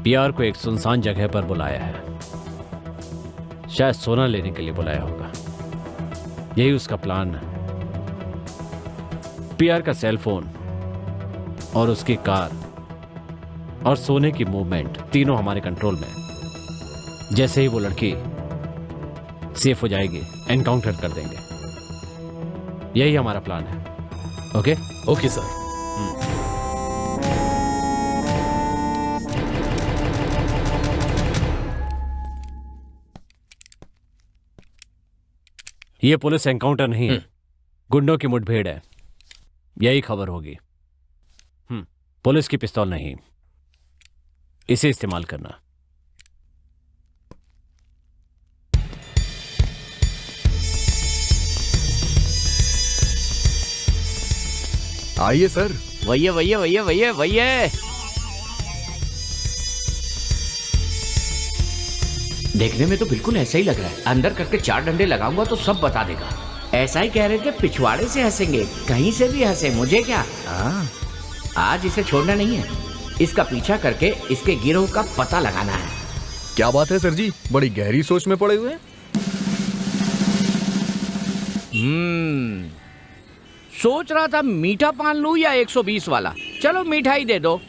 पीआर को एक सुनसान जगह पर बुलाया है, शायद सोना लेने के लिए बुलाया होगा, यही उसका प्लान है। पीआर का सेल फोन और उसकी कार और सोने की मूवमेंट तीनों हमारे कंट्रोल में। जैसे ही वो लड़की सेफ हो जाएगी, एनकाउंटर कर देंगे। यही हमारा प्लान है। ओके? Okay sir. ये पुलिस एनकाउंटर नहीं है, गुंडों की मुठभेड़ है, यही खबर होगी। पुलिस की पिस्तौल नहीं, इसे इस्तेमाल करना। आइए सर। वही है। देखने में तो बिल्कुल ऐसा ही लग रहा है। अंदर करके 4 डंडे लगाऊंगा तो सब बता देगा। ऐसा ही कह रहे थे, पिछवाड़े से हंसेंगे, कहीं से भी हंसे, मुझे क्या। आज इसे छोड़ना नहीं है, इसका पीछा करके इसके गिरोह का पता लगाना है। क्या बात है सर जी, बड़ी गहरी सोच में पड़े हुए हैं। सोच रहा था मीठा पान लूं या 120 वाला। चलो मिठाई दे दो।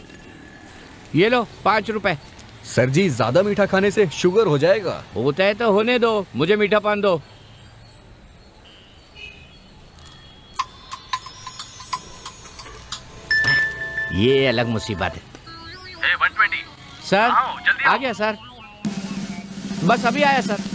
ये लो 5 रुपए। सर जी, ज्यादा मीठा खाने से शुगर हो जाएगा। होता है तो होने दो, मुझे मीठा पान दो। ये अलग मुसीबत है। 120 सर, जल्दी आ गया सर, बस अभी आया सर।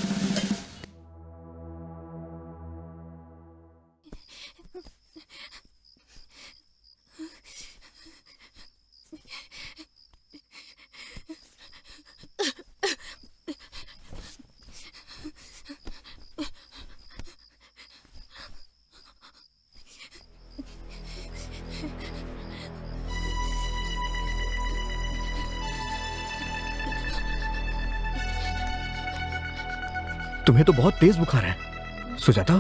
तुम्हें तो बहुत तेज बुखार है। सुजाता,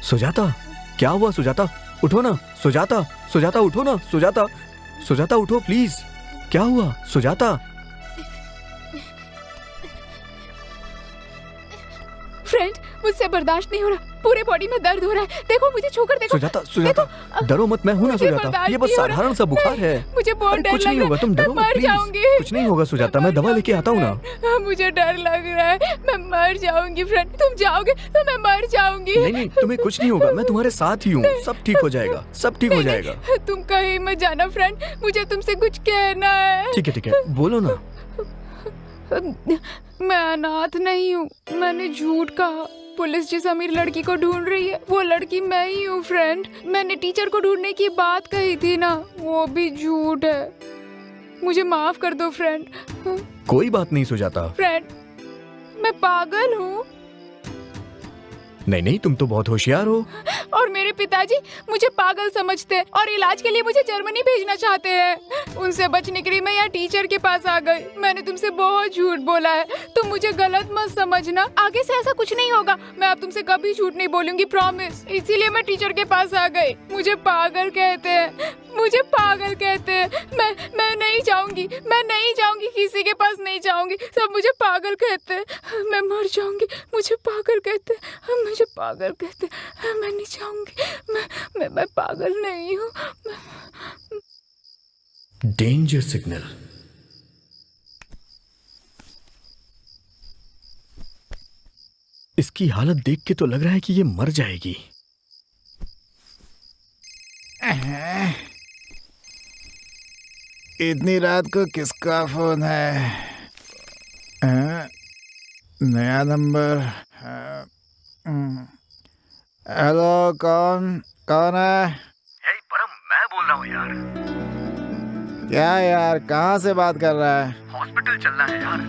सुजाता, क्या हुआ सुजाता? उठो ना सुजाता, सुजाता उठो ना सुजाता, सुजाता उठो प्लीज। क्या हुआ सुजाता? फ्रेंड, मुझसे बर्दाश्त नहीं हो रहा, पूरे बॉडी में दर्द हो रहा है। देखो मुझे छूकर देखो। सुजाता, सुजाता, डरो मत, मैं हूं ना सुजाता। ये बस साधारण सा बुखार है, मुझे बहुत डर कुछ नहीं होगा, तुम डरो मत प्लीज। कुछ नहीं होगा सुजाता, मैं दवा लेके आता हूँ ना। मुझे डर लग रहा है, मैं मर जाऊंगी। फ्रेंड, तुम जाओगे तो मैं मर जाऊंगी। नहीं, तुम्हें कुछ नहीं होगा, मैं तुम्हारे साथ ही हूँ। सब ठीक हो जाएगा, सब ठीक हो जाएगा। तुम कहीं मत जाना फ्रेंड, मुझे तुमसे कुछ कहना है। ठीक है, बोलो ना। मैं अनाथ नहीं हूँ, मैंने झूठ कहा। पुलिस जिस अमीर लड़की को ढूंढ रही है, वो लड़की मैं ही हूँ फ्रेंड। मैंने टीचर को ढूंढने की बात कही थी ना, वो भी झूठ है। मुझे माफ कर दो फ्रेंड। कोई बात नहीं सुजाता। फ्रेंड, मैं पागल हूँ। नहीं, तुम तो बहुत होशियार हो। और मेरे पिताजी मुझे पागल समझते हैं और इलाज के लिए मुझे जर्मनी भेजना चाहते हैं। उनसे बचने के लिए मैं यहाँ टीचर के पास आ गई। मैंने तुमसे बहुत झूठ बोला है, तुम मुझे गलत मत समझना। आगे से ऐसा कुछ नहीं होगा, मैं अब तुमसे कभी झूठ नहीं बोलूंगी, प्रॉमिस। इसीलिए मैं टीचर के पास आ गई। मुझे पागल कहते हैं, मुझे पागल कहते हैं। मैं नहीं जाऊंगी, मैं नहीं जाऊंगी, किसी के पास नहीं जाऊंगी। सब मुझे पागल कहते हैं, मैं मर जाऊंगी। मुझे पागल कहते हैं, मुझे पागल कहते हैं, मैं नहीं जाऊंगी। मैं पागल नहीं हूँ। Danger signal. इसकी हालत देख के तो लग रहा है कि ये मर जाएगी। इतनी रात को किसका फोन है? नया नंबर। हेलो, कौन है? यही परम, मैं बोल रहा हूँ यार। क्या यार, कहाँ से बात कर रहा है? हॉस्पिटल चलना है यार,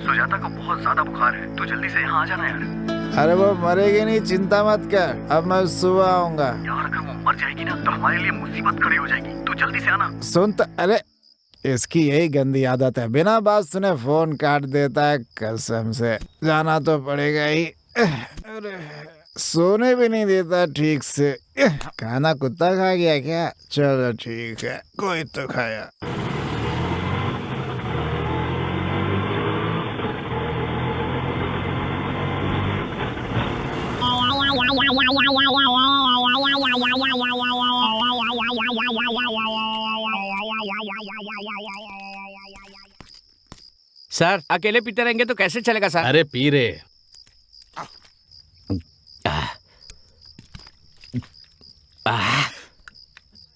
सुजाता को बहुत ज्यादा बुखार है, तू जल्दी से यहाँ आ जाना यार। अरे वो मरेगी नहीं, चिंता मत कर, अब मैं सुबह आऊंगा। यार अगर वो मर जाएगी ना तो हमारे लिए मुसीबत खड़ी हो जाएगी, तू जल्दी से आना। सुन तो, अरे इसकी यही गंदी आदत है, बिना बात सुने फोन काट देता है। कसम से जाना तो पड़ेगा ही। अरे सोने भी नहीं देता ठीक से। खाना कुत्ता खा गया क्या? चलो ठीक है, कोई तो खाया। सर अकेले पीते रहेंगे तो कैसे चलेगा सर? अरे पी रे।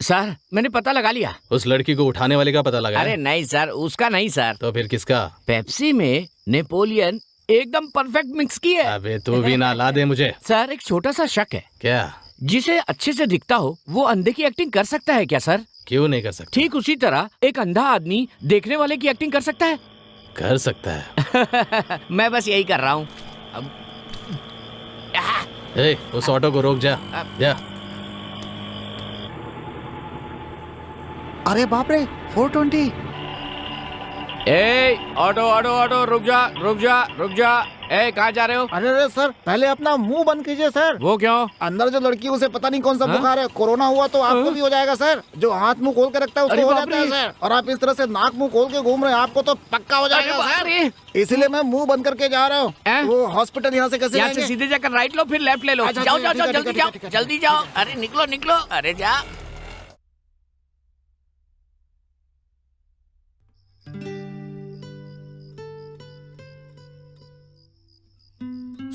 सर मैंने पता लगा लिया। उस लड़की को उठाने वाले का पता लगा अरे है? नहीं सर, उसका नहीं सर। तो फिर किसका? पेप्सी में नेपोलियन एकदम परफेक्ट मिक्स की है। अबे तू भी ना ला दे मुझे। सर एक छोटा सा शक है। क्या? जिसे अच्छे से दिखता हो वो अंधे की एक्टिंग कर सकता है क्या सर? क्यों नहीं कर सकता? ठीक उसी तरह एक अंधा आदमी देखने वाले की एक्टिंग कर सकता है। कर सकता है। मैं बस यही कर रहा हूँ। ए, उस ऑटो को रोक जा। जा। अरे बाप रे, 420। ए ऑटो ऑटो ऑटो, रुक जा रुक जा रुक जा। ए कहाँ जा रहे हो? अरे अरे सर, पहले अपना मुंह बंद कीजिए सर। वो क्यों? अंदर जो लड़की है उसे पता नहीं कौन सा हाँ? बुखार है। कोरोना हुआ तो आपको भी हो जाएगा सर। जो हाथ मुंह खोल के रखता है अरे उसको हो बाप जाता है रे। सर। और आप इस तरह से नाक मुंह खोल के घूम रहे हैं, आपको तो पक्का हो जाएगा अरे बाप रे। सर। इसलिए मैं मुंह बंद करके जा रहा हैं? हूँ। वो हॉस्पिटल यहाँ से कैसे यहाँ से जाएंगे? सीधे जाकर राइट लो, फिर लेफ्ट ले लो। अच्छा, जाओ ठीक जाओ है, जाओ, ठीक है, जल्दी ठीक है, जाओ ठीक है। जल्दी जाओ। अरे निकलो निकलो, अरे जा।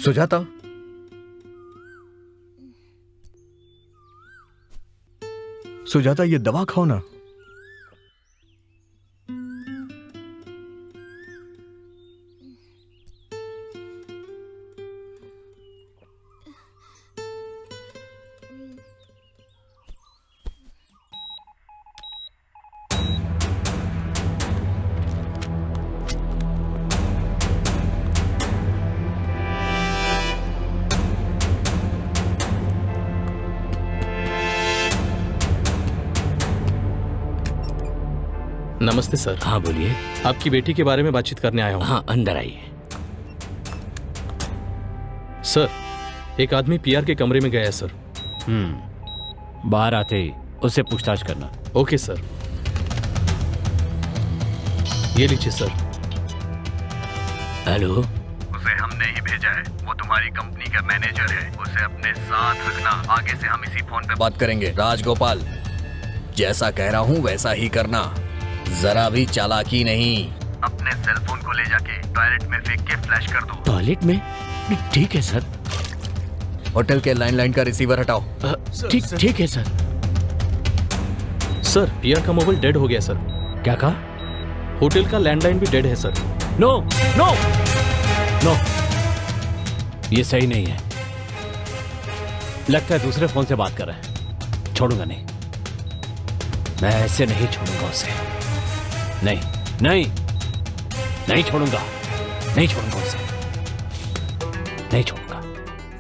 सुजाता, सुजाता ये दवा खाओ ना। नमस्ते सर। हाँ बोलिए। आपकी बेटी के बारे में बातचीत करने आया हूँ। हाँ अंदर आइए। सर एक आदमी पीआर के कमरे में गया है सर। बाहर आते ही उससे पूछताछ करना। Okay sir. ये लीजिए सर। हेलो। उसे हमने ही भेजा है, वो तुम्हारी कंपनी का मैनेजर है। उसे अपने साथ रखना, आगे से हम इसी फोन पे बात करेंगे। राजगोपाल, जैसा कह रहा हूँ वैसा ही करना, जरा भी चालाकी नहीं। अपने सेलफोन को ले जाके टॉयलेट में फेंक के फ्लैश कर दो। टॉयलेट में? ठीक है सर। होटल के लैंडलाइन का रिसीवर हटाओ। ठीक ठीक है सर। सर पीआर का मोबाइल डेड हो गया सर। क्या कहा? होटल का लैंडलाइन भी डेड है सर। नो नो नो, ये सही नहीं है। लगता है दूसरे फोन से बात कर रहे हैं। छोड़ूंगा नहीं, मैं ऐसे नहीं छोड़ूंगा उसे। नहीं नहीं नहीं छोड़ूंगा, नहीं छोड़ूंगा उसे, नहीं छोड़ूंगा।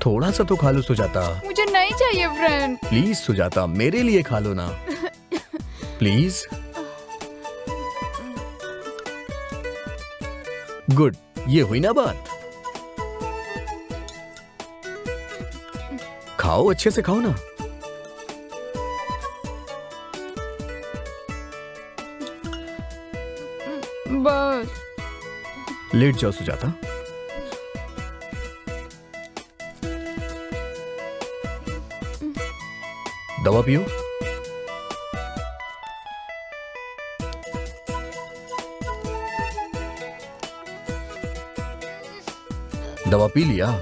थोड़ा सा तो खा लो सुजाता। मुझे नहीं चाहिए फ्रेंड। प्लीज सुजाता, मेरे लिए खा लो ना प्लीज। गुड, ये हुई ना बात। खाओ, अच्छे से खाओ ना। बस लेट जाओ सुजाता। दवा पियो। दवा पी लिया?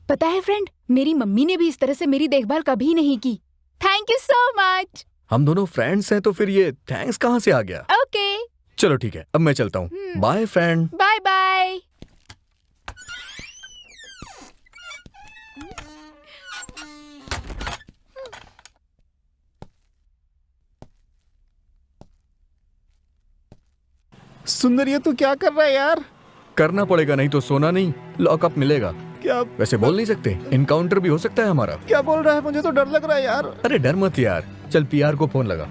पता है फ्रेंड, मेरी मम्मी ने भी इस तरह से मेरी देखभाल कभी नहीं की। Thank you so much. हम दोनों फ्रेंड्स हैं तो फिर ये थैंक्स कहाँ से आ गया? ओके चलो ठीक है, अब मैं चलता हूँ। Bye friend. Bye bye. Sundar ये तू क्या कर रहा है यार? करना पड़ेगा, नहीं तो सोना नहीं, लॉकअप मिलेगा। क्या वैसे बोल नहीं सकते, इनकाउंटर भी हो सकता है हमारा। क्या बोल रहा है? मुझे तो डर लग रहा है यार। अरे डर मत यार, चल पीआर को फोन लगा।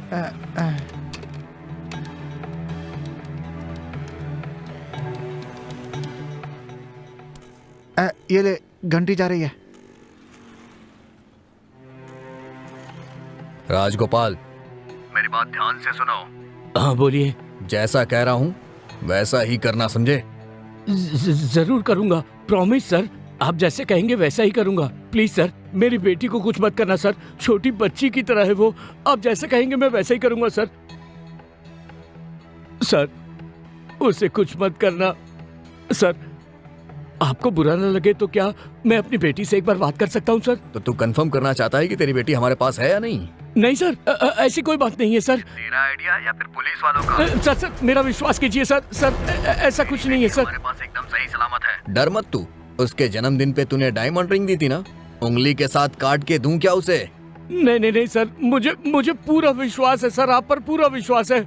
ये ले, घंटी जा रही है। राजगोपाल, मेरी बात ध्यान से सुनो। हाँ बोलिए। जैसा कह रहा हूँ वैसा ही करना, समझे? जरूर करूंगा, प्रॉमिस सर। आप जैसे कहेंगे वैसा ही करूंगा। प्लीज सर, मेरी बेटी को कुछ मत करना सर, छोटी बच्ची की तरह है वो। आप जैसे कहेंगे मैं वैसा ही करूंगा सर। सर उसे कुछ मत करना सर। आपको बुरा ना लगे तो क्या मैं अपनी बेटी से एक बार बात कर सकता हूँ सर? तो तू कंफर्म करना चाहता है कि तेरी बेटी हमारे पास है या नहीं? नहीं सर, ऐसी कोई बात नहीं है सर। तेरा आइडिया या फिर पुलिस वालों का? सर मेरा विश्वास कीजिए सर। सर ऐसा कुछ नहीं है सर। हमारे पास एकदम सही सलामत है। डर मत तू। उसके जन्मदिन पे तूने डायमंड रिंग दी थी ना, उंगली के साथ काट के दूं क्या उसे? नहीं नहीं नहीं सर, मुझे पूरा विश्वास है सर, आप पर पूरा विश्वास है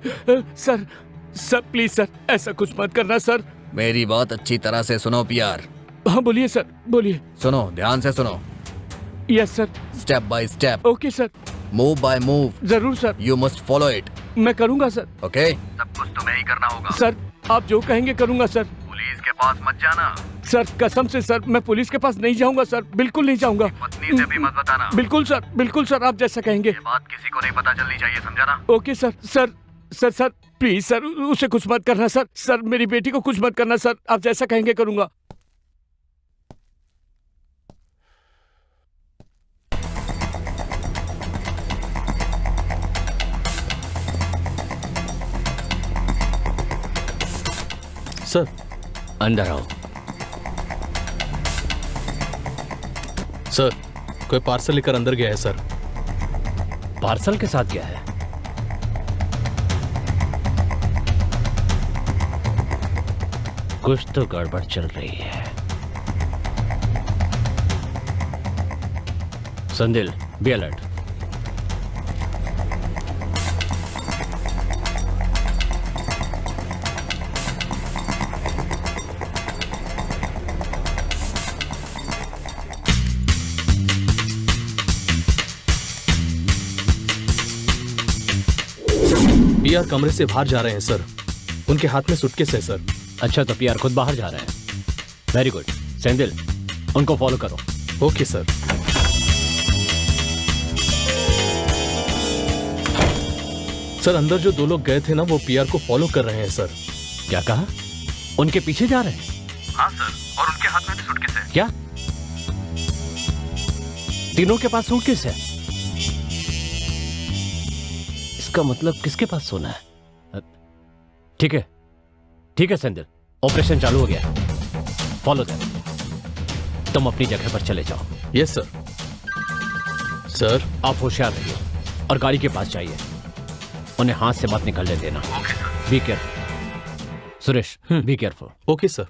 सर। सर प्लीज सर, ऐसा कुछ मत करना सर। मेरी बात अच्छी तरह से सुनो पीआर। हाँ बोलिए सर, बोलिए। सुनो, ध्यान से सुनो। Yes sir. Step by step, okay sir. Move by move, जरूर sir. You must follow it. मैं करूंगा सर। ओके? सब कुछ तुम्हें ही करना होगा। सर आप जो कहेंगे करूंगा सर। पुलिस के पास मत जाना। सर कसम से सर, मैं पुलिस के पास नहीं जाऊंगा सर, बिल्कुल नहीं जाऊंगा। पत्नी से भी मत बताना। बिल्कुल सर, बिल्कुल सर, आप जैसा कहेंगे। ये बात किसी को नहीं पता चलनी चाहिए, समझा ना? Okay sir. Sir sir sir please sir, उसे कुछ मत करना सर। सर मेरी बेटी को कुछ मत करना सर, आप जैसा कहेंगे करूंगा। सर अंदर आओ। सर, कोई पार्सल लेकर अंदर गया है सर। पार्सल के साथ गया है? कुछ तो गड़बड़ चल रही है। संदिल, बी अलर्ट। पीआर कमरे से बाहर जा रहे हैं सर। उनके हाथ में सूटकेस है सर। अच्छा, तो पीआर खुद बाहर जा रहे हैं। Very good. सेंदिल, उनको फॉलो करो। Okay sir. सर अंदर जो दो लोग गए थे ना, वो पीआर को फॉलो कर रहे हैं सर। क्या कहा? उनके पीछे जा रहे हैं? हाँ सर, और उनके हाथ में भी सूटकेस है। क्या? तीनों के पास सूटकेस है? इसका मतलब किसके पास सोना है? ठीक है, ठीक है सेंदिल, ऑपरेशन चालू हो गया। Follow them. तुम अपनी जगह पर चले जाओ। Yes sir. सर आप होशियार रहिए और गाड़ी के पास जाइए। उन्हें हाथ से मत निकलने देना। Be careful. Suresh, be careful. Okay sir.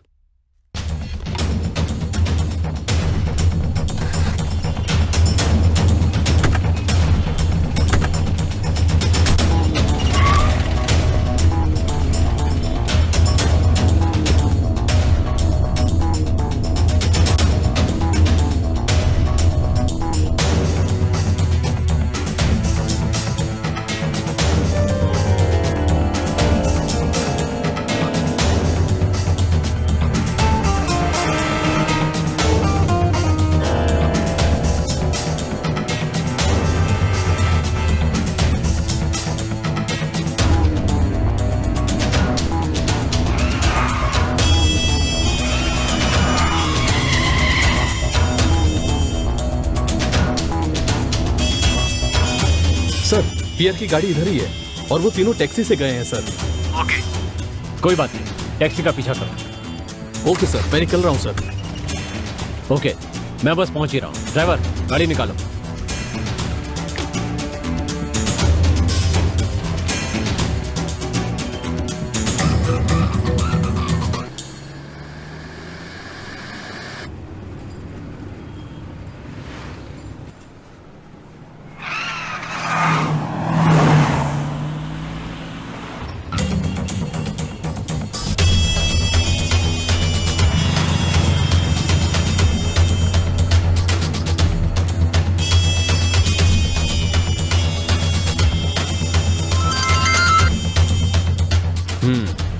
Sir PR की गाड़ी इधर ही है और वो तीनों टैक्सी से गए हैं सर। ओके। कोई बात नहीं, टैक्सी का पीछा करो। ओके सर, मैं निकल रहा हूं सर। ओके, मैं बस पहुंच ही रहा हूं। ड्राइवर, गाड़ी निकालो।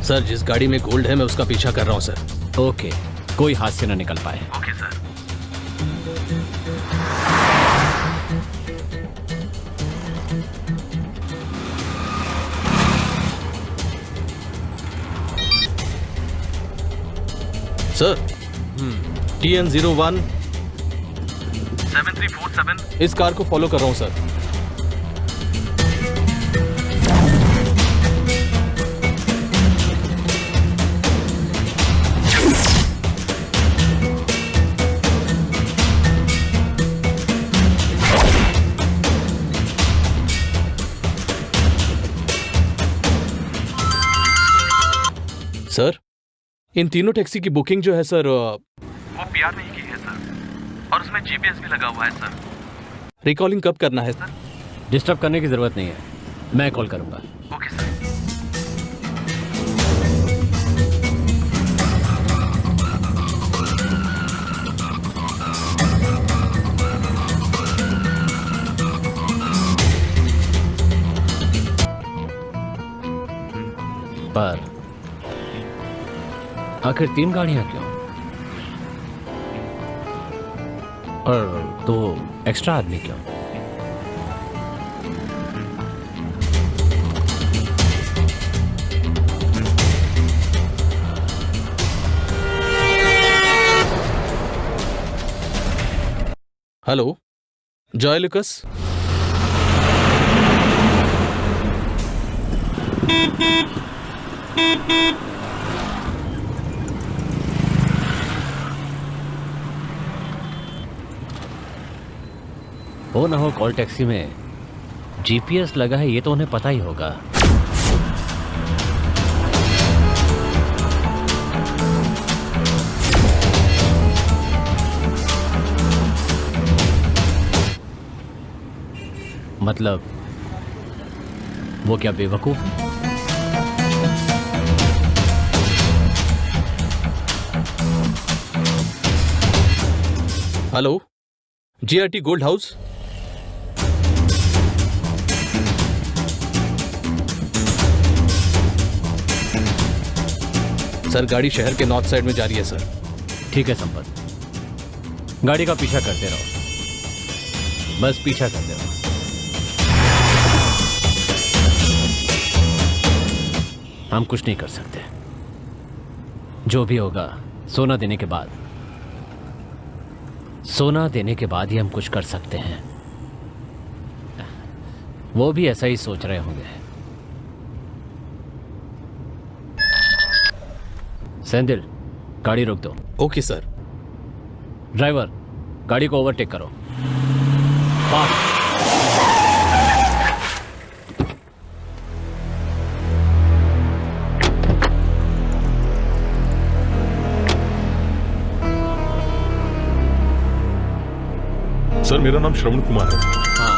सर जिस गाड़ी में गोल्ड है मैं उसका पीछा कर रहा हूँ सर। ओके, कोई हाथ से ना निकल पाए। Okay sir. सर TN01 7347 इस कार को फॉलो कर रहा हूँ सर। सर इन तीनों टैक्सी की बुकिंग जो है सर वो पीआर नहीं की है सर, और उसमें जीपीएस भी लगा हुआ है सर। रिकॉलिंग कब करना है सर? डिस्टर्ब करने की जरूरत नहीं है, मैं कॉल करूंगा। Okay sir. पर आखिर 3 गाड़ियां क्यों, और 2 एक्स्ट्रा आदमी क्यों? Hello Joy Lucas. हो ना हो कॉल टैक्सी में जीपीएस लगा है, ये तो उन्हें पता ही होगा। मतलब वो क्या बेवकूफ है? Hello GRT gold house. Sir गाड़ी शहर के नॉर्थ साइड में जा रही है सर। ठीक है संपत, गाड़ी का पीछा करते रहो, बस पीछा करते रहो। हम कुछ नहीं कर सकते, जो भी होगा सोना देने के बाद, सोना देने के बाद ही हम कुछ कर सकते हैं। वो भी ऐसा ही सोच रहे होंगे। सेंदिल, गाड़ी रोक दो। Okay sir. ड्राइवर, गाड़ी को ओवरटेक करो। फास्ट। सर मेरा नाम श्रवण कुमार है। हाँ।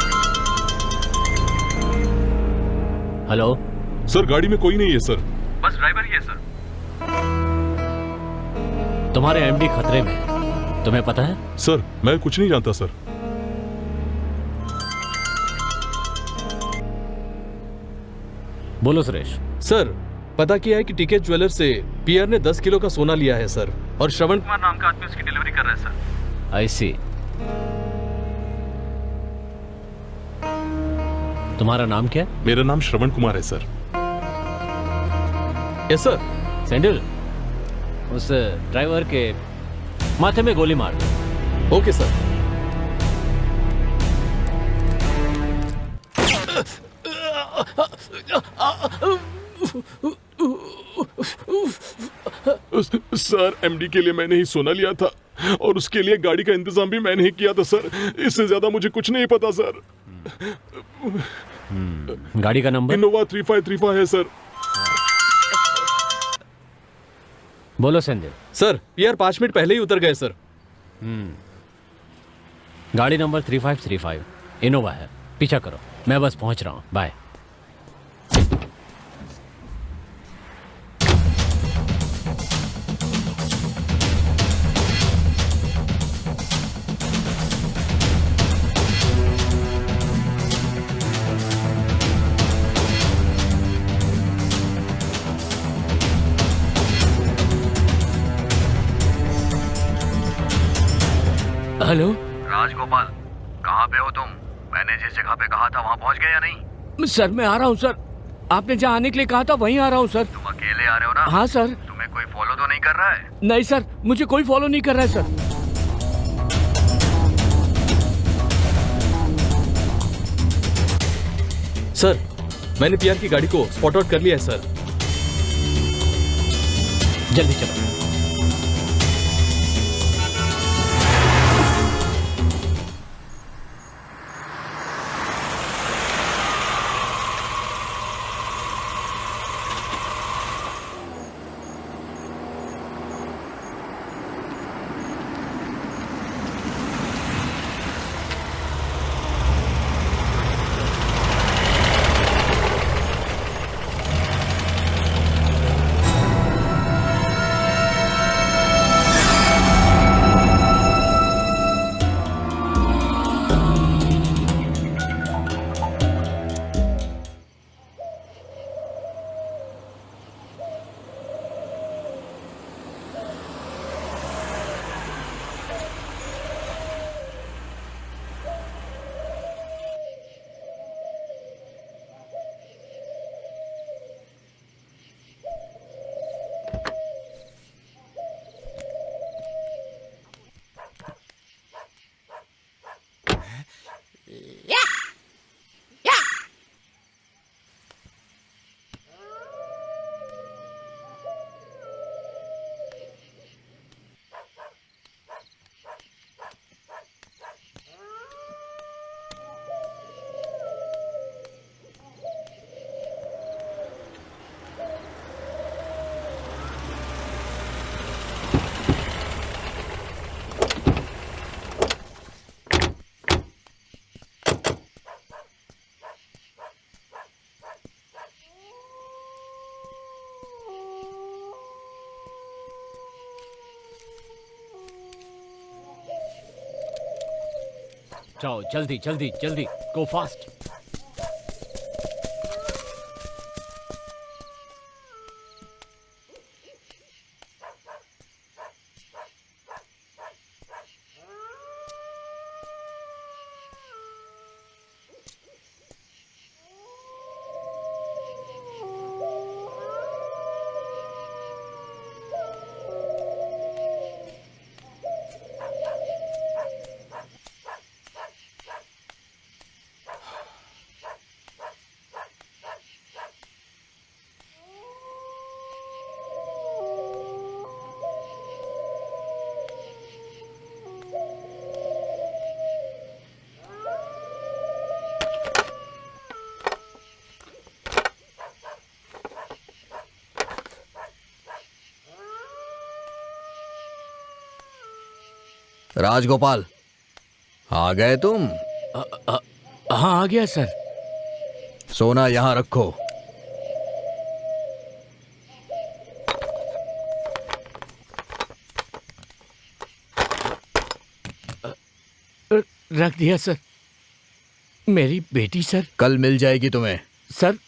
हेलो सर गाड़ी में कोई नहीं है सर। बस ड्राइवर ही है सर। तुम्हारे एमडी खतरे में है, तुम्हें पता है? सर मैं कुछ नहीं जानता सर। बोलो सुरेश। सर पता किया है कि टीके ज्वेलर से पीआर ने 10 किलो का सोना लिया है सर, और श्रवण कुमार नाम का आदमी उसकी डिलीवरी कर रहा है सर। आई सी। तुम्हारा नाम क्या है? मेरा नाम श्रवण कुमार है सर। Yes sir. सैंडल, उस ड्राइवर के माथे में गोली मार दो। Okay sir. सर एमडी के लिए मैंने ही सोना लिया था, और उसके लिए गाड़ी का इंतजाम भी मैंने ही किया था सर। इससे ज्यादा मुझे कुछ नहीं पता सर। गाड़ी का नंबर? इनोवा 3535 है सर। बोलो संजय। सर पीआर 5 मिनट पहले ही उतर गए सर। गाड़ी नंबर 3535 इनोवा है, पीछा करो, मैं बस पहुंच रहा हूं। बाय। हेलो राजगोपाल, कहाँ पे हो तुम? मैंने जिस जगह पे कहा था वहाँ पहुँच गए या नहीं? सर मैं आ रहा हूँ सर, आपने जहाँ आने के लिए कहा था वहीं आ रहा हूँ सर। तुम अकेले आ रहे हो ना? हाँ सर। तुम्हें कोई फॉलो तो नहीं कर रहा है? नहीं सर, मुझे कोई फॉलो नहीं कर रहा है सर। सर, मैंने पीआर की गाड़ी को स्पॉट आउट कर लिया है सर। जल्दी चलो। जाओ जल्दी जल्दी जल्दी, गो फास्ट। राजगोपाल, आ गए तुम? हाँ आ गया सर। सोना यहाँ रखो। रख दिया सर। मेरी बेटी सर? कल मिल जाएगी तुम्हें। सर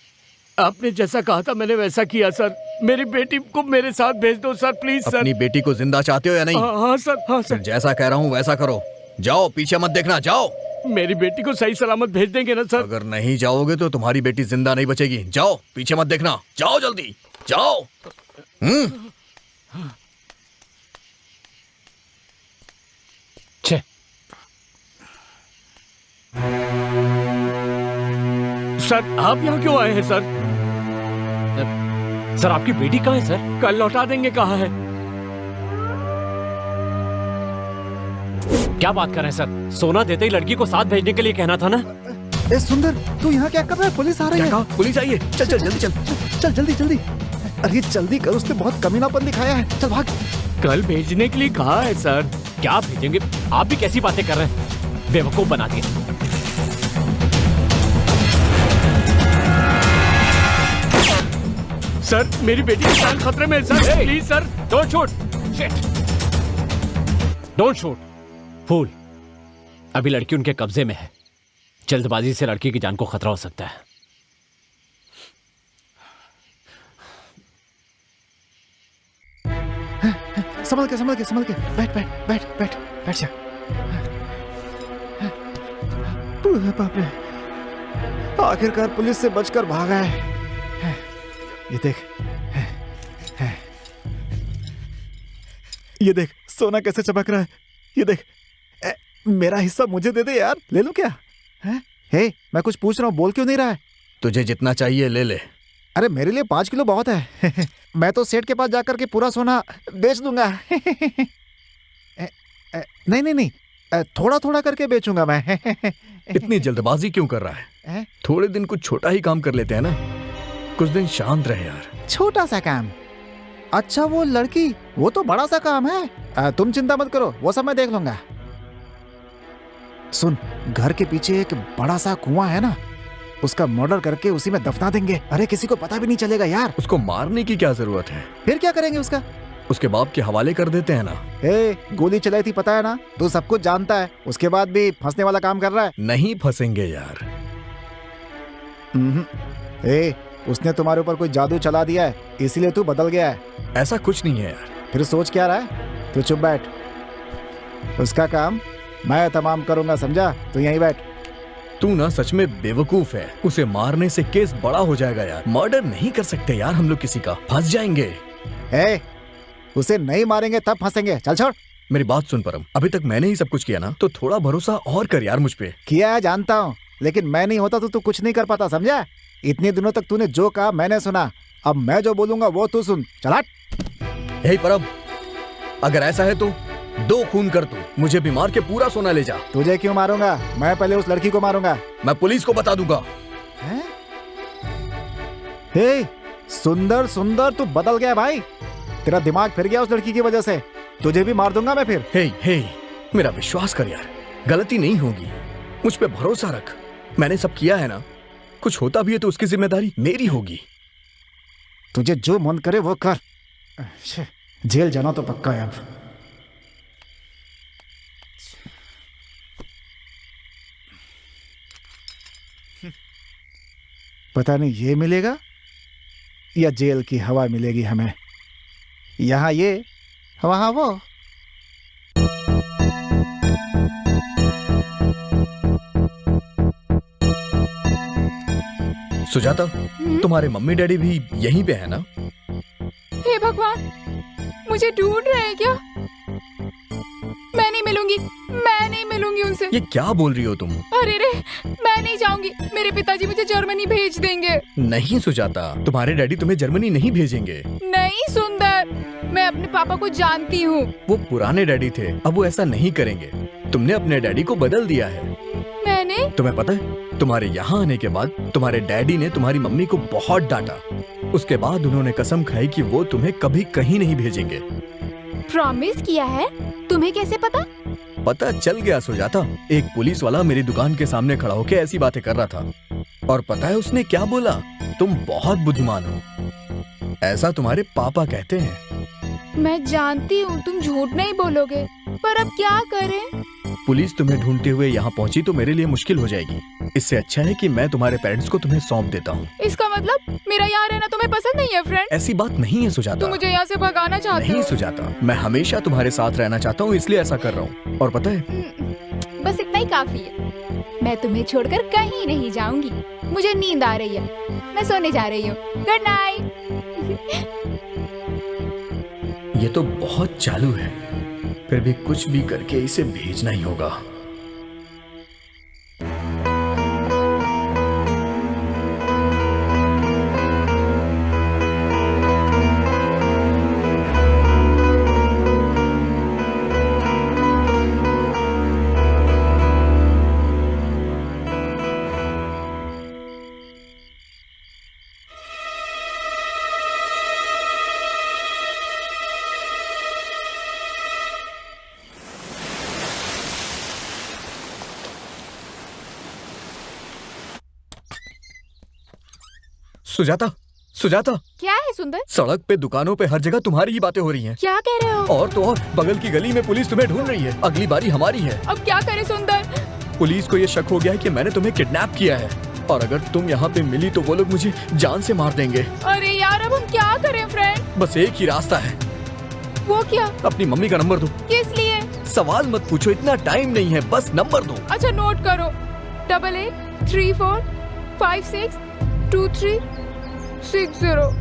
आपने जैसा कहा था मैंने वैसा किया सर। मेरी बेटी को मेरे साथ भेज दो सर, प्लीज सर। अपनी बेटी को जिंदा चाहते हो या नहीं? हाँ सर, हाँ सर। फिर जैसा कह रहा हूँ वैसा करो। जाओ, पीछे मत देखना, जाओ। मेरी बेटी को सही सलामत भेज देंगे ना सर? अगर नहीं जाओगे तो तुम्हारी बेटी जिंदा नहीं बचेगी। जाओ, पीछे मत देखना, जाओ जल्दी, जाओ। सर आप यहाँ क्यों आए हैं सर? सर आपकी बेटी कहाँ है सर? कल लौटा देंगे कहा है? क्या बात कर रहे हैं सर? सोना देते ही लड़की को साथ भेजने के लिए कहना था ना? ए सुंदर, तू यहाँ क्या कर रहा है? पुलिस आ रही है। पुलिस आई है। चल चल जल्दी चल, चल जल्दी जल्दी। अरे जल्दी कर, उसने बहुत कमीनापन दिखाया है। चल भाग। कल भेजने के लिए कहा है सर। क्या भेजेंगे? आप भी कैसी बातें कर रहे हैं? बेवकूफ बना दिए। सर मेरी बेटी की जान खतरे में है sir. Please sir, don't shoot. Shit, don't shoot fool. अभी लड़की उनके कब्जे में है। जल्दबाजी से लड़की की जान को खतरा हो सकता है। संभल के, संभल के, संभल के। बैठ बैठ बैठ बैठ बैठ जा। बाप रे, आखिरकार पुलिस से बचकर भागा है। ये देख, ये देख सोना कैसे चमक रहा है। ये देख, मेरा हिस्सा मुझे दे दे यार, ले लूं क्या? हे, मैं कुछ पूछ रहा हूँ, बोल क्यों नहीं रहा है? तुझे जितना चाहिए ले ले। अरे मेरे लिए 5 किलो बहुत है। मैं तो सेठ के पास जाकर के पूरा सोना बेच दूंगा। नहीं नहीं नहीं, थोड़ा थोड़ा करके बेचूंगा मैं। इतनी जल्दबाजी क्यों कर रहा है? थोड़े दिन कुछ छोटा ही काम कर लेते हैं ना, कुछ दिन शांत रहे यार। छोटा सा काम? अच्छा वो लड़की, वो तो बड़ा सा काम है। तुम चिंता मत करो, वो सब मैं देख लूंगा। सुन, घर के पीछे एक बड़ा सा कुआं है ना, उसका मर्डर करके उसी में दफना देंगे। अरे किसी को पता भी नहीं चलेगा यार। उसको मारने की क्या जरूरत है? फिर क्या करेंगे उसका? उसके बाप के हवाले कर देते हैं ना। गोली चलाई थी पता है ना, तू सब कुछ जानता है, उसके बाद भी फंसने वाला काम कर रहा है। नहीं फंसेंगे यार। उसने तुम्हारे ऊपर कोई जादू चला दिया है, इसीलिए तू बदल गया है। ऐसा कुछ नहीं है यार। फिर सोच क्या रहा है? तू चुप बैठ, उसका काम मैं तमाम करूंगा, समझा? तू यहीं बैठ। तू ना सच में बेवकूफ है। उसे मारने से केस बड़ा हो जाएगा यार। मर्डर नहीं कर सकते यार हम लोग किसी का, फंस जाएंगे। उसे नहीं मारेंगे तब फंसेंगे। चल छोड़। मेरी बात सुन परम, अभी तक मैंने ही सब कुछ किया ना, तो थोड़ा भरोसा और कर यार मुझ पे। किया है जानता हूँ, लेकिन मैं नहीं होता तो तू कुछ नहीं कर पाता, समझा? इतने दिनों तक तूने जो कहा मैंने सुना, अब मैं जो बोलूंगा वो तू सुन। चल हट। हे परम, अगर ऐसा है तो 2 खून कर तू, मुझे भी मार के पूरा सोना ले जा। तुझे क्यों मारूंगा? मैं पहले उस लड़की को मारूंगा। मैं पुलिस को बता दूंगा। हे सुंदर सुंदर, तू बदल गया भाई, तेरा दिमाग फिर गया उस लड़की की वजह से। तुझे भी मार दूंगा मैं फिर। हे मेरा विश्वास कर यार, गलती नहीं होगी, मुझ पे भरोसा रख। मैंने सब किया है ना, कुछ होता भी है तो उसकी जिम्मेदारी मेरी होगी। तुझे जो मन करे वो कर। जेल जाना तो पक्का है अब। पता नहीं ये मिलेगा या जेल की हवा मिलेगी हमें। यहाँ ये, वहाँ वो। सुजाता, तुम्हारे मम्मी डैडी भी यहीं पे है ना? हे भगवान, मुझे ढूंढ रहे हैं क्या? मैं नहीं मिलूंगी उनसे। ये क्या बोल रही हो तुम? अरे रे, मैं नहीं जाऊंगी, मेरे पिताजी मुझे जर्मनी भेज देंगे। नहीं सुजाता, तुम्हारे डैडी तुम्हें जर्मनी नहीं भेजेंगे। नहीं सुंदर, मैं अपने पापा को जानती हूँ। वो पुराने डैडी थे, अब वो ऐसा नहीं करेंगे। तुमने अपने डैडी को बदल दिया है। मैंने? तुम्हें पता है, तुम्हारे यहाँ आने के बाद तुम्हारे डैडी ने तुम्हारी मम्मी को बहुत डांटा। उसके बाद उन्होंने कसम खाई कि वो तुम्हें कभी कहीं नहीं भेजेंगे। प्रॉमिस किया है? तुम्हें कैसे पता? पता चल गया सुजाता, एक पुलिस वाला मेरी दुकान के सामने खड़ा होकर ऐसी बातें कर रहा था। और पता है उसने क्या बोला? तुम बहुत बुद्धिमान हो, ऐसा तुम्हारे पापा कहते हैं। मैं जानती हूँ तुम झूठ नहीं बोलोगे, पर अब क्या करें? पुलिस तुम्हें ढूंढते हुए यहाँ पहुँची तो मेरे लिए मुश्किल हो जाएगी। इससे अच्छा है कि मैं तुम्हारे पेरेंट्स को तुम्हें सौंप देता हूँ। इसका मतलब मेरा यहाँ रहना तुम्हें पसंद नहीं है फ्रेंड? ऐसी बात नहीं है सुजाता। तुम मुझे यहाँ से भगाना चाहते हो? नहीं सुजाता, मैं हमेशा तुम्हारे साथ रहना चाहता हूँ, इसलिए ऐसा कर रहा हूँ। और पता है, बस इतना ही काफी है। मैं तुम्हें छोड़कर कहीं नहीं जाऊंगी। मुझे नींद आ रही है, मैं सोने जा रही हूँ। Good night. ये तो बहुत चालू है, फिर भी कुछ भी करके इसे भेजना ही होगा। सुजाता, सुजाता। क्या है सुंदर? सड़क पे, दुकानों पे, हर जगह तुम्हारी ही बातें हो रही हैं। क्या कह रहे हो? और तो और बगल की गली में पुलिस तुम्हें ढूंढ रही है। अगली बारी हमारी है। अब क्या करे सुंदर? पुलिस को ये शक हो गया है कि मैंने तुम्हें किडनैप किया है, और अगर तुम यहाँ पे मिली तो वो लोग मुझे जान से मार देंगे। अरे यार, अब हम क्या करें फ्रेंड? बस एक ही रास्ता है। वो क्या? अपनी मम्मी का नंबर दो। किस लिए? सवाल मत पूछो, इतना टाइम नहीं है, बस नंबर दो। अच्छा नोट करो। 8834562360।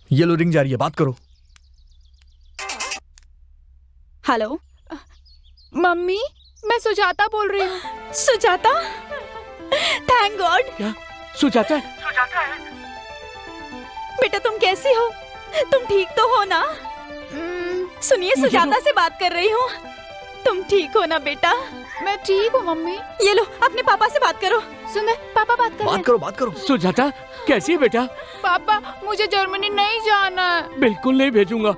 ये लो रिंग जा रही है, बात करो। हेलो मम्मी, मैं सुजाता बोल रही हूँ। Sujata, thank God. क्या सुजाता है? बेटा तुम कैसी हो? तुम ठीक तो हो ना? सुनिए, सुजाता से बात कर रही हूँ। तुम ठीक हो ना बेटा? मैं ठीक हूँ मम्मी। ये लो अपने पापा से बात करो। सुंदर, पापा बात कर रहे हैं। बात करो। सुजाता कैसी है बेटा? पापा, मुझे जर्मनी नहीं जाना है। बिल्कुल नहीं भेजूंगा।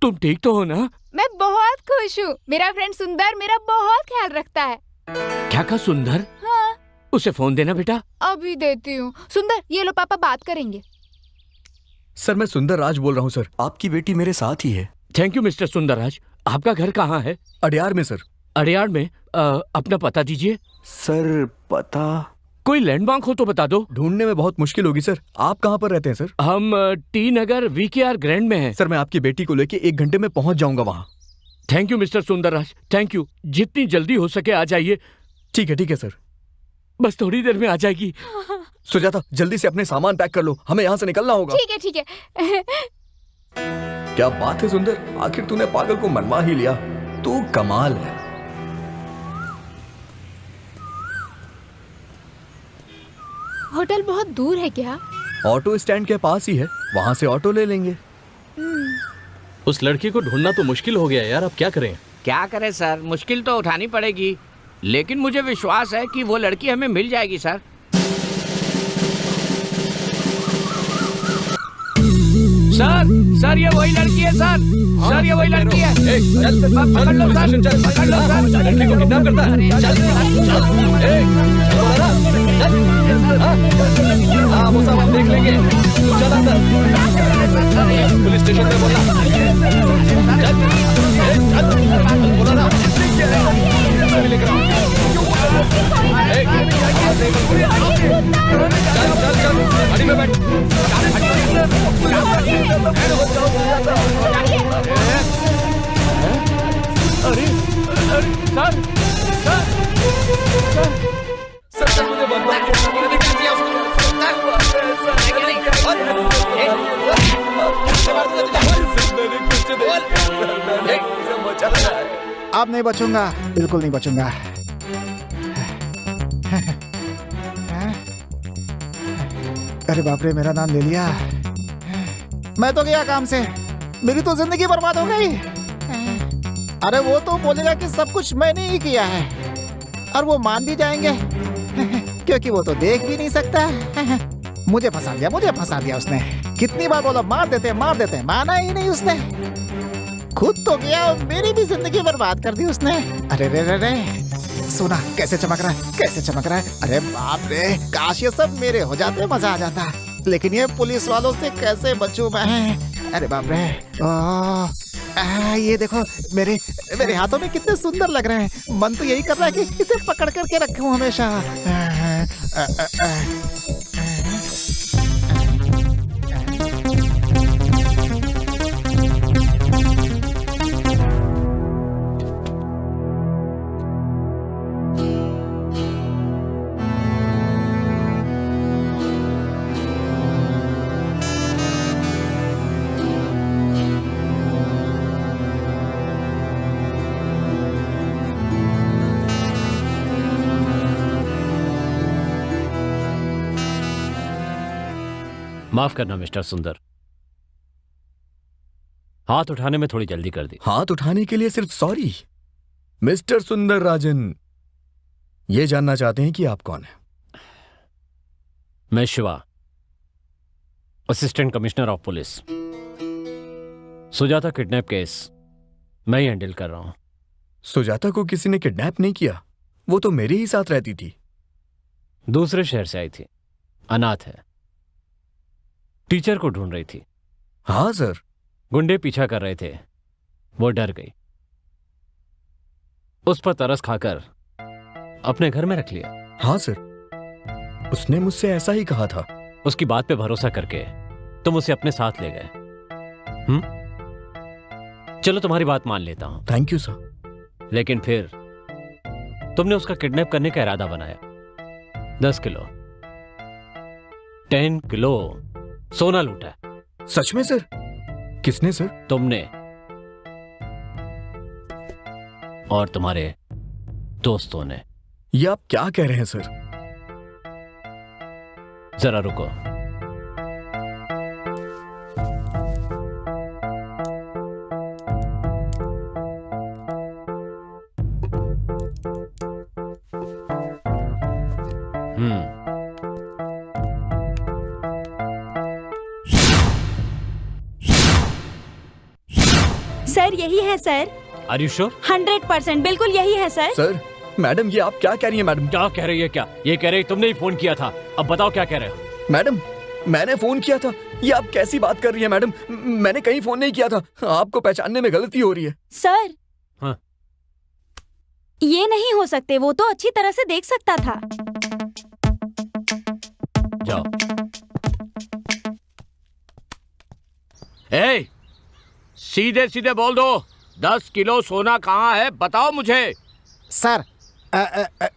तुम ठीक तो हो ना? मैं बहुत खुश हूँ। मेरा फ्रेंड सुंदर मेरा बहुत ख्याल रखता है। क्या कहा सुंदर? हाँ। उसे फोन देना बेटा। अभी देती हूँ। सुंदर, ये लो, पापा बात करेंगे। सर, मैं सुंदर राज बोल रहा हूँ सर। आपकी बेटी मेरे साथ ही है। थैंक यू मिस्टर सुंदर राज। आपका घर कहाँ है? अडियार में सर। अडियार में? अपना पता दीजिए। सर पता कोई लैंडमार्क हो तो बता दो। ढूंढने में बहुत मुश्किल होगी सर। आप कहाँ पर रहते हैं सर? हम टी नगर VKR ग्रैंड में हैं। सर, मैं आपकी बेटी को लेके 1 घंटे में पहुंच जाऊंगा वहाँ। थैंक यू मिस्टर सुंदर राज, थैंक यू। जितनी जल्दी हो सके आ जाइए। ठीक है सर। बस थोड़ी देर में आ जाएगी। सुजाता, जल्दी से अपने सामान पैक कर लो, हमें यहाँ से निकलना होगा। ठीक है। क्या बात है सुंदर, आखिर तूने पागल को मनवा ही लिया। तू कमाल है। होटल बहुत दूर है क्या? ऑटो स्टैंड के पास ही है, वहाँ से ऑटो ले लेंगे। उस लड़की को ढूंढना तो मुश्किल हो गया यार, अब क्या करें? क्या करें सर, मुश्किल तो उठानी पड़ेगी, लेकिन मुझे विश्वास है कि वो लड़की हमें मिल जाएगी सर। सर ये वही लड़की है सर। सर ये वही लड़की है। पकड़ लो सर, पकड़ लो सर। लड़की को किडनैप करता है। वो सब हम देख लेंगे। चल अंदर, पुलिस स्टेशन में बोला। बोला ना, लेकर आओ। चल गाड़ी में बैठ। अरे सर मुझे अब नहीं बचूंगा, बिल्कुल नहीं बचूंगा। अरे बाप रे, मेरा नाम ले लिया। मैं तो गया काम से, मेरी तो जिंदगी बर्बाद हो गई। अरे वो तो बोलेगा कि सब कुछ मैंने ही किया है, और वो मान भी जाएंगे क्योंकि वो तो देख भी नहीं सकता। मुझे फंसा दिया उसने। कितनी बार बोला मार देते, माना ही नहीं उसने। खुद तो गया और मेरी भी जिंदगी बर्बाद कर दी उसने। अरे रे, सोना कैसे चमक रहा है। अरे बाप रे, काश ये सब मेरे हो जाते, मजा आ जाता। लेकिन ये पुलिस वालों से कैसे बचूं मैं? अरे बाप रे। ये देखो, मेरे हाथों में कितने सुंदर लग रहे हैं। मन तो यही कर रहा है कि इसे पकड़ करके रखूं हमेशा। माफ करना मिस्टर सुंदर, हाथ उठाने में थोड़ी जल्दी कर दी। हाथ उठाने के लिए सिर्फ सॉरी। मिस्टर सुंदर राजन, ये जानना चाहते हैं कि आप कौन हैं? मैं Shiva, assistant commissioner of police. Sujata kidnap case मैं ही हैंडल कर रहा हूं। सुजाता को किसी ने किडनैप नहीं किया, वो तो मेरे ही साथ रहती थी। दूसरे शहर से आई थी, अनाथ है, टीचर को ढूंढ रही थी। हाँ सर। गुंडे पीछा कर रहे थे, वो डर गई, उस पर तरस खाकर अपने घर में रख लिया। हाँ सर, उसने मुझसे ऐसा ही कहा था। उसकी बात पे भरोसा करके तुम उसे अपने साथ ले गए। चलो तुम्हारी बात मान लेता हूं, थैंक यू सर। लेकिन फिर तुमने उसका किडनैप करने का इरादा बनाया। 10 किलो 10 किलो सोना लूटा है। सच में सर? किसने सर? तुमने और तुम्हारे दोस्तों ने। ये आप क्या कह रहे हैं सर? जरा रुको। सर यही है सर। Are you sure? 100% बिल्कुल यही है सर। सर मैडम ये आप क्या कह रही हैं मैडम? क्या कह रही है? क्या ये कह रही तुमने ही फोन किया था? अब बताओ क्या कह रहे हो? मैडम मैंने फोन किया था। ये आप कैसी बात कर रही हैं मैडम? मैंने कहीं फोन नहीं किया था। आपको पहचानने में गलती हो रही है। सर हाँ। ये नहीं हो सकते, वो तो अच्छी तरह से देख सकता था। जाओ। ए, सीधे सीधे बोल दो, 10 किलो सोना कहाँ है बताओ मुझे। सर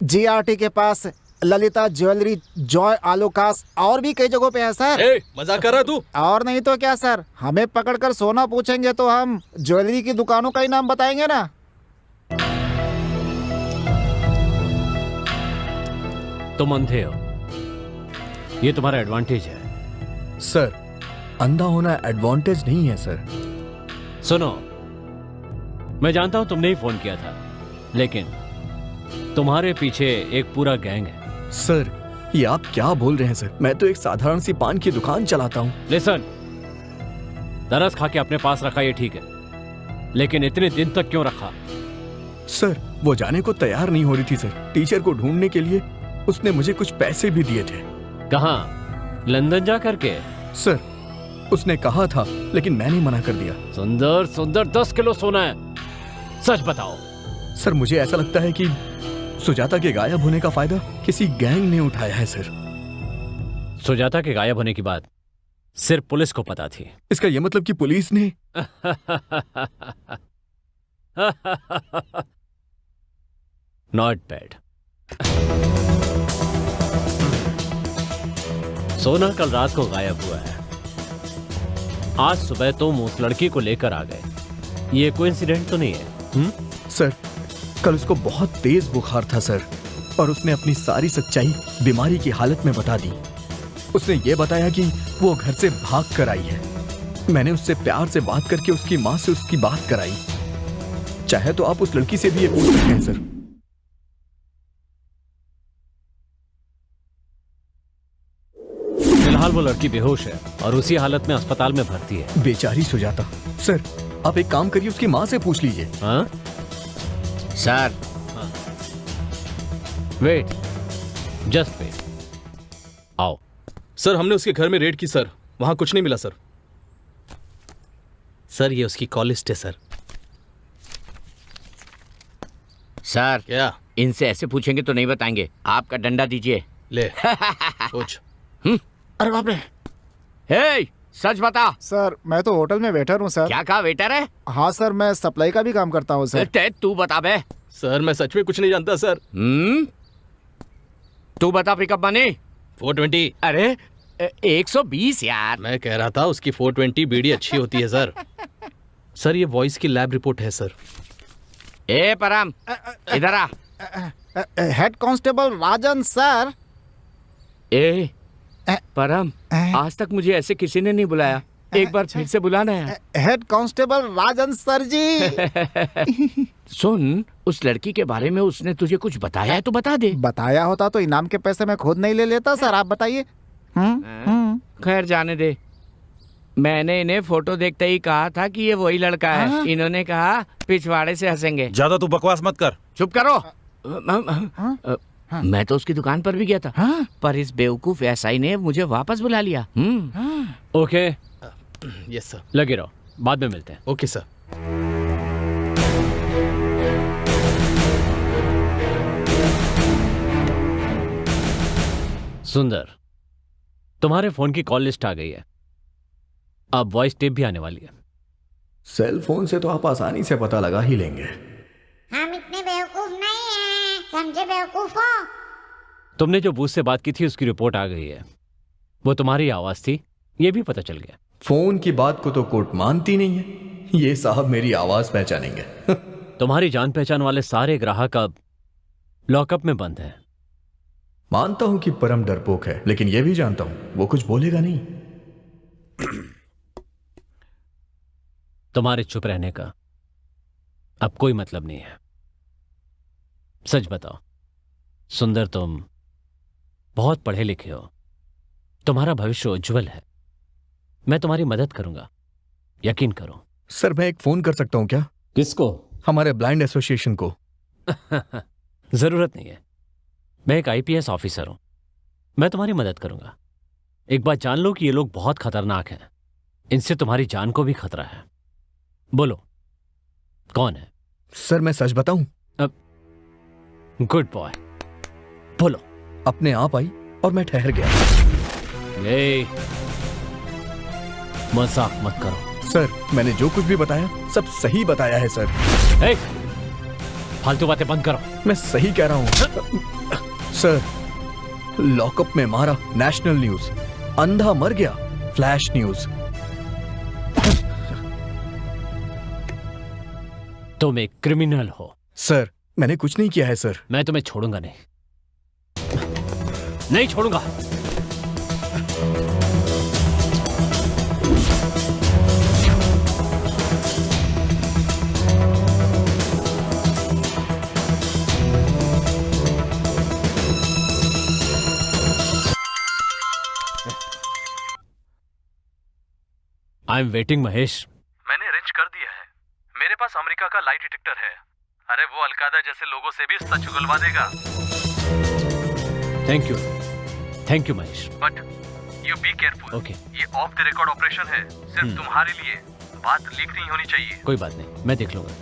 GRT के पास ललिता ज्वेलरी, जॉय आलोकास और भी कई जगहों पे है सर। मजाक कर रहा तू? और नहीं तो क्या सर, हमें पकड़कर सोना पूछेंगे तो हम ज्वेलरी की दुकानों का ही नाम बताएंगे ना। तुम अंधे हो, ये तुम्हारा एडवांटेज है। सर अंधा होना एडवांटेज नहीं है सर। सुनो, मैं जानता हूं तुमने ही फोन किया था, लेकिन तुम्हारे पीछे एक पूरा गैंग है। सर ये आप क्या बोल रहे हैं सर? मैं तो एक साधारण सी पान की दुकान चलाता हूँ। लिसन, दरस खा के अपने पास रखा ये ठीक है, लेकिन इतने दिन तक क्यों रखा? सर वो जाने को तैयार नहीं हो रही थी सर। टीचर को ढूंढने के लिए उसने मुझे कुछ पैसे भी दिए थे। कहाँ? लंदन जा करके? सर उसने कहा था, लेकिन मैंने मना कर दिया। सुंदर सुंदर 10 किलो सोना है, सच बताओ। सर मुझे ऐसा लगता है कि सुजाता के गायब होने का फायदा किसी गैंग ने उठाया है सर। सुजाता के गायब होने की बात सिर्फ पुलिस को पता थी। इसका यह मतलब कि पुलिस ने नॉट बैड। सोना कल रात को गायब हुआ है, आज सुबह तुम उस लड़की को लेकर आ गए। ये कोइंसिडेंट तो नहीं है? सर कल उसको बहुत तेज बुखार था सर, और उसने अपनी सारी सच्चाई बीमारी की हालत में बता दी। उसने ये बताया कि वो घर से भाग कर आई है। मैंने उससे प्यार से बात करके उसकी माँ से उसकी बात कराई। चाहे तो आप उस लड़की से भी ये पूछ सकते हैं सर। फिलहाल वो लड़की बेहोश है और उसी हालत में अस्पताल में भर्ती है। बेचारी सुजाता। सर आप एक काम करिए, उसकी माँ से पूछ लीजिए। हाँ सर वेट, जस्ट वेट। आओ। सर हमने उसके घर में रेड की सर, वहां कुछ नहीं मिला सर। सर ये उसकी कॉल लिस्ट है सर। सर क्या? इनसे ऐसे पूछेंगे तो नहीं बताएंगे। आपका डंडा दीजिए। ले पूछ। अरे बाप रे। हे, सच बता। सर मैं तो होटल में वेटर हूँ सर। क्या कहा? वेटर है? हाँ सर, मैं सप्लाई का भी काम करता हूँ सर। तू बता बे। सर मैं सच में कुछ नहीं जानता सर। तू बता पिकअप मनी। 420। अरे 120 यार। मैं कह रहा था उसकी 420 बीड़ी अच्छी होती है सर। सर ये वॉइस की लैब रिपोर्ट है सर। ए परम इधर आ। हेड कांस्टेबल राजन सर। ए परम, आज तक मुझे ऐसे किसी ने नहीं बुलाया, एक बार फिर से बुलाना है। हेड कांस्टेबल राजन सर जी। सुन, उस लड़की के बारे में उसने तुझे कुछ बताया है तो बता दे। बताया होता तो इनाम के पैसे मैं खुद नहीं ले लेता सर, आप बताइए। खैर जाने दे। मैंने इन्हें फोटो देखते ही कहा था कि ये वही लड़का है। इन्होंने कहा पिछवाड़े से हंसेंगे। ज्यादा तू बकवास मत कर। चुप करो। मैं तो उसकी दुकान पर भी गया था, पर इस बेवकूफ एसआई ने मुझे वापस बुला लिया। Okay yes sir. लगे रहो, बाद में मिलते हैं। Okay sir. सुंदर, तुम्हारे फोन की कॉल लिस्ट आ गई है, अब वॉइस टेप भी आने वाली है। सेल फोन से तो आप आसानी से पता लगा ही लेंगे। हम इतने बेवकूफ नहीं हैं, समझे बेवकूफ हो? तुमने जो बूथ से बात की थी उसकी रिपोर्ट आ गई है। वो तुम्हारी आवाज थी, ये भी पता चल गया। फोन की बात को तो कोर्ट मानती नहीं है। ये साहब मेरी आवाज पहचानेंगे। तुम्हारी जान पहचान वाले सारे ग्राहक अब लॉकअप में बंद हैं। मानता हूं कि परम डरपोक है, लेकिन यह भी जानता हूं वो कुछ बोलेगा नहीं। तुम्हारे चुप रहने का अब कोई मतलब नहीं है। सच बताओ सुंदर, तुम बहुत पढ़े लिखे हो, तुम्हारा भविष्य उज्जवल है। मैं तुम्हारी मदद करूंगा, यकीन करो। सर मैं एक फोन कर सकता हूं क्या? किसको? हमारे ब्लाइंड एसोसिएशन को। जरूरत नहीं है, मैं एक आईपीएस ऑफिसर हूं, मैं तुम्हारी मदद करूंगा। एक बात जान लो कि ये लोग बहुत खतरनाक हैं, इनसे तुम्हारी जान को भी खतरा है। बोलो कौन है? सर मैं सच बताऊं? गुड बॉय, बोलो। अपने आप आई और मैं ठहर गया। मजाक मत करो। सर मैंने जो कुछ भी बताया सब सही बताया है सर। फालतू बातें बंद करो। मैं सही कह रहा हूं सर। लॉकअप में मारा, नेशनल न्यूज। अंधा मर गया, फ्लैश न्यूज। तुम एक क्रिमिनल हो। सर मैंने कुछ नहीं किया है सर। मैं तुम्हें छोड़ूंगा नहीं, नहीं छोड़ूंगा। I am waiting Mahesh. मैंने अरेंज कर दिया है। मेरे पास अमेरिका का लाई डिटेक्टर है। अरे वो अलकायदा जैसे लोगों से भी सच उगलवा देगा। Thank you Mahesh. But you be careful. Okay. ये ऑफ द रिकॉर्ड ऑपरेशन है, सिर्फ तुम्हारे लिए। बात लीक नहीं होनी चाहिए। कोई बात नहीं, मैं देख लूंगा।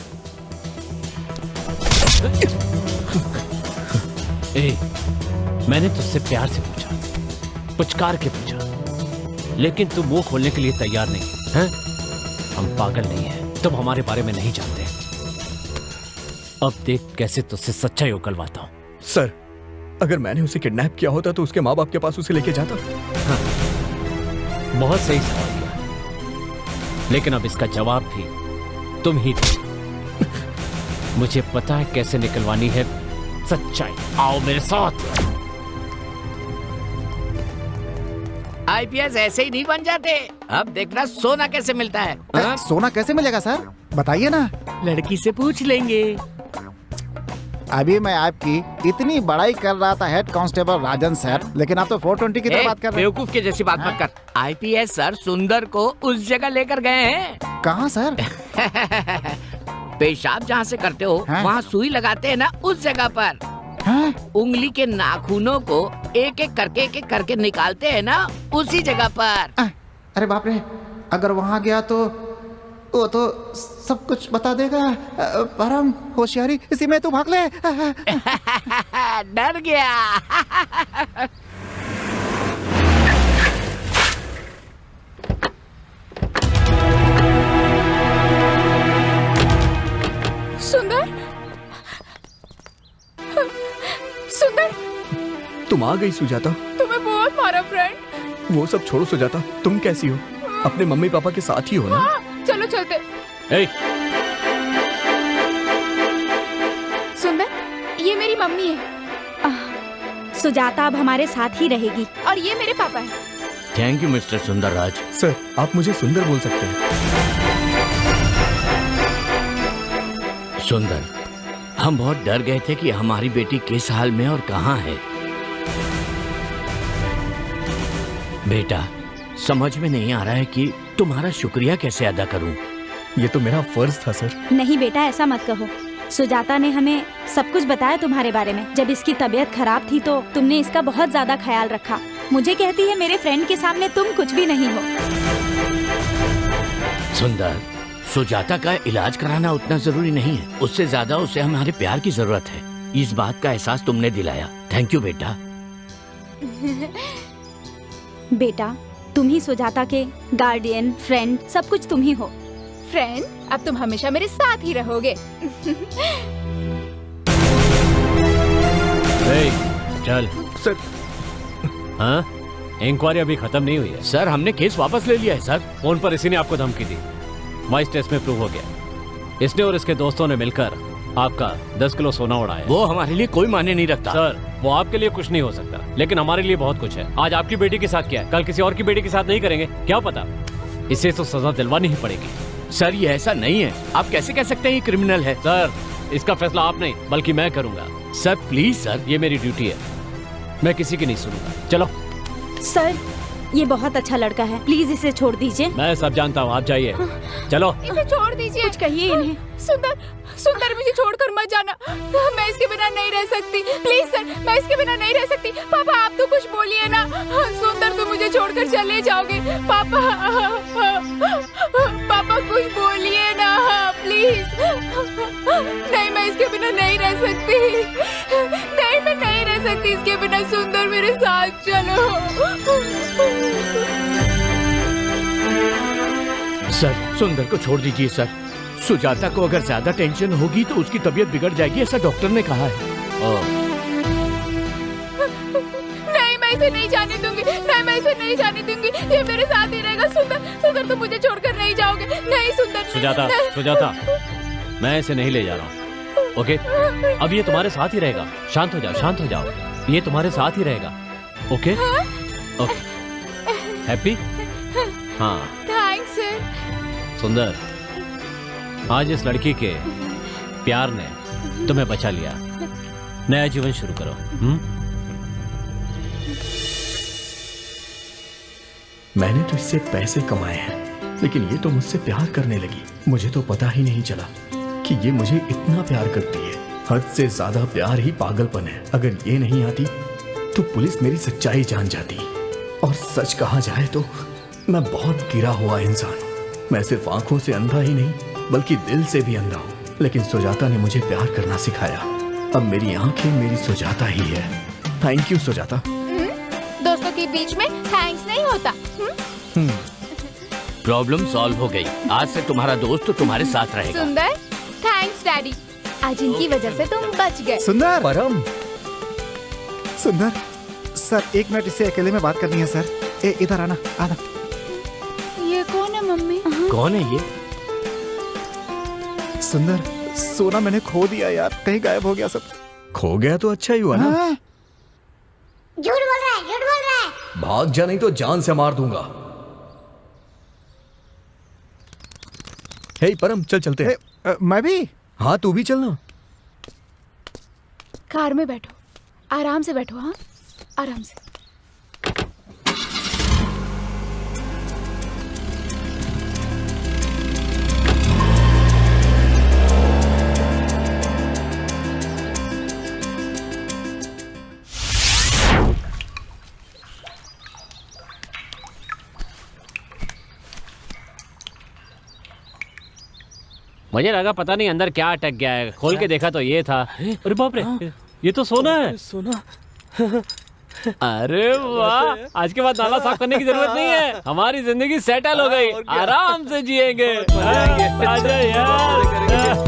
मैंने तुझसे प्यार से पूछा, पुचकार के पूछा, लेकिन तुम मुंह खोलने के लिए तैयार नहीं है। हम पागल नहीं हैं, तुम हमारे बारे में नहीं जानते। अब देख कैसे तुझसे सच्चाई उगलवाता हूं। सर अगर मैंने उसे किडनैप किया होता तो उसके माँ बाप के पास उसे लेके जाता। हाँ, बहुत सही सवाल किया, लेकिन अब इसका जवाब भी तुम ही दो। मुझे पता है कैसे निकलवानी है सच्चाई। आओ मेरे साथ। आईपीएस ऐसे ही नहीं बन जाते। अब देखना सोना कैसे मिलता है। हाँ? सोना कैसे मिलेगा सर, बताइए ना। लड़की से पूछ लेंगे। अभी मैं आपकी इतनी बड़ाई कर रहा था हेड कांस्टेबल राजन सर, लेकिन आप तो 420 की तरह बात कर रहे हैं। बेवकूफ के जैसी बात मत कर। आईपीएस सर सुंदर को उस जगह लेकर गए हैं। कहाँ सर? पेशाब जहाँ से करते हो वहाँ सुई लगाते हैं ना, उस जगह पर। उंगली के नाखूनों को एक एक करके निकालते हैं ना, उसी जगह पर। अरे बाप रे, अगर वहाँ गया तो वो तो सब कुछ बता देगा। परम होशियारी इसी में तू भाग ले। डर गया। सुंदर, सुंदर, तुम आ गई सुजाता। तुम्हें बहुत मारा फ्रेंड। वो सब छोड़ो सुजाता, तुम कैसी हो? अपने मम्मी पापा के साथ ही हो ना? हाँ, चलो चलते। सुंदर, ये मेरी मम्मी है। सुजाता अब हमारे साथ ही रहेगी। और ये मेरे पापा हैं। थैंक यू मिस्टर सुंदर राज। सर आप मुझे सुंदर बोल सकते हैं। सुंदर, हम बहुत डर गए थे कि हमारी बेटी किस हाल में और कहाँ है। बेटा समझ में नहीं आ रहा है कि तुम्हारा शुक्रिया कैसे अदा करूं। ये तो मेरा फर्ज था सर। नहीं बेटा, ऐसा मत कहो। सुजाता ने हमें सब कुछ बताया तुम्हारे बारे में। जब इसकी तबीयत खराब थी तो तुमने इसका बहुत ज्यादा ख्याल रखा। मुझे कहती है मेरे फ्रेंड के सामने तुम कुछ भी नहीं हो। सुंदर, सुजाता का इलाज कराना उतना जरूरी नहीं है, उससे ज्यादा उसे हमारे प्यार की जरूरत है। इस बात का एहसास तुमने दिलाया, थैंक यू बेटा। बेटा तुम ही सुजाता के गार्डियन, फ्रेंड, सब कुछ तुम ही हो। फ्रेंड, अब तुम हमेशा मेरे साथ ही रहोगे। चल सर। हाँ, इंक्वायरी अभी खत्म नहीं हुई है सर। हमने केस वापस ले लिया है सर। फोन पर इसी ने आपको धमकी दी, वॉइस टेस्ट में प्रूव हो गया। इसने और इसके दोस्तों ने मिलकर आपका 10 किलो सोना उड़ाया। वो हमारे लिए कोई मायने नहीं रखता सर। वो आपके लिए कुछ नहीं हो सकता, लेकिन हमारे लिए बहुत कुछ है। आज आपकी बेटी के साथ किया है, कल किसी और की बेटी के साथ नहीं करेंगे, क्या पता। इसे तो सजा दिलवानी ही पड़ेगी। सर ये ऐसा नहीं है, आप कैसे कह सकते हैं ये क्रिमिनल है? सर, इसका फैसला आप नहीं बल्कि मैं करूंगा। सर प्लीज सर, ये मेरी ड्यूटी है, मैं किसी की नहीं सुनूंगा। चलो। सर, ये बहुत अच्छा लड़का है, प्लीज इसे छोड़ दीजिए। मैं सब जानता हूँ, आप जाइए। चलो। इसे छोड़ दीजिए। कुछ कहिए इन्हें। सुंदर मुझे छोड़कर मत जाना, मैं इसके बिना नहीं रह सकती। प्लीज सर, मैं इसके बिना नहीं रह सकती। पापा आप तो कुछ बोलिए ना। सुंदर तुम मुझे छोड़कर चले जाओगे। पापा कुछ बोलिए ना प्लीज। नहीं, मैं इसके बिना नहीं रह सकती। नहीं, मैं नहीं रह सकती इसके बिना। सुंदर मेरे साथ चलो। सर सुंदर को छोड़ दीजिए सर। सुजाता को अगर ज्यादा टेंशन होगी तो उसकी तबीयत बिगड़ जाएगी, ऐसा डॉक्टर ने कहा है। नहीं, मैं इसे नहीं जाने दूंगी। नहीं, मैं इसे नहीं जाने दूंगी। ये मेरे साथ ही रहेगा। सुंदर तुम मुझे छोड़कर नहीं जाओगे। नहीं सुंदर। सुजाता, मैं इसे नहीं ले जा रहा हूँ। ओके, अब ये तुम्हारे साथ ही रहेगा। शांत हो जाओ। ये तुम्हारे साथ ही रहेगा। ओके? ओके। हैप्पी? हाँ। Thanks sir. सुंदर, आज इस लड़की के प्यार ने तुम्हें बचा लिया। नया जीवन शुरू करो। मैंने तो इससे पैसे कमाए हैं, लेकिन ये तो मुझसे प्यार करने लगी। मुझे तो पता ही नहीं चला कि ये मुझे इतना प्यार करती है। हद से ज्यादा प्यार ही पागलपन है। अगर ये नहीं आती तो पुलिस मेरी सच्चाई जान जाती। और सच कहा जाए तो मैं बहुत गिरा हुआ इंसान हूँ। मैं सिर्फ आंखों से अंधा ही नहीं बल्कि दिल से भी अंधा हूँ। लेकिन सुजाता ने मुझे प्यार करना सिखाया। अब मेरी आंखें मेरी सुजाता ही है। Thank you Sujata. दोस्तों के बीच में थैंक्स नहीं होता। प्रॉब्लम सॉल्व हो गई। आज से तुम्हारा दोस्त तो तुम्हारे साथ रहेगा। सुंदर, थैंक्स डैडी। आज इनकी वजह से तुम बच गए। सुंदर। परम। सुंदर सर, 1 मिनट इससे अकेले में बात करनी है सर। इधर आना। ये कौन है मम्मी? कौन है ये? सुंदर, सोना मैंने खो दिया यार, कहीं गायब हो गया सब। खो गया तो अच्छा ही हुआ ना। झूठ बोल रहा है। भाग जा, नहीं तो जान से मार दूंगा। हे परम, चलते हैं। मैं भी। हाँ तू भी चलना। कार में बैठो, आराम से बैठो। हाँ, आराम से। मुझे लगा पता नहीं अंदर क्या अटक गया है। खोल के देखा तो ये था। अरे बाप रे, ये तो सोना है। सोना। अरे वाह, आज के बाद नाला साफ करने की जरूरत नहीं है। हमारी जिंदगी सेटल हो गई, आराम से जिएंगे। आ जाओ यार।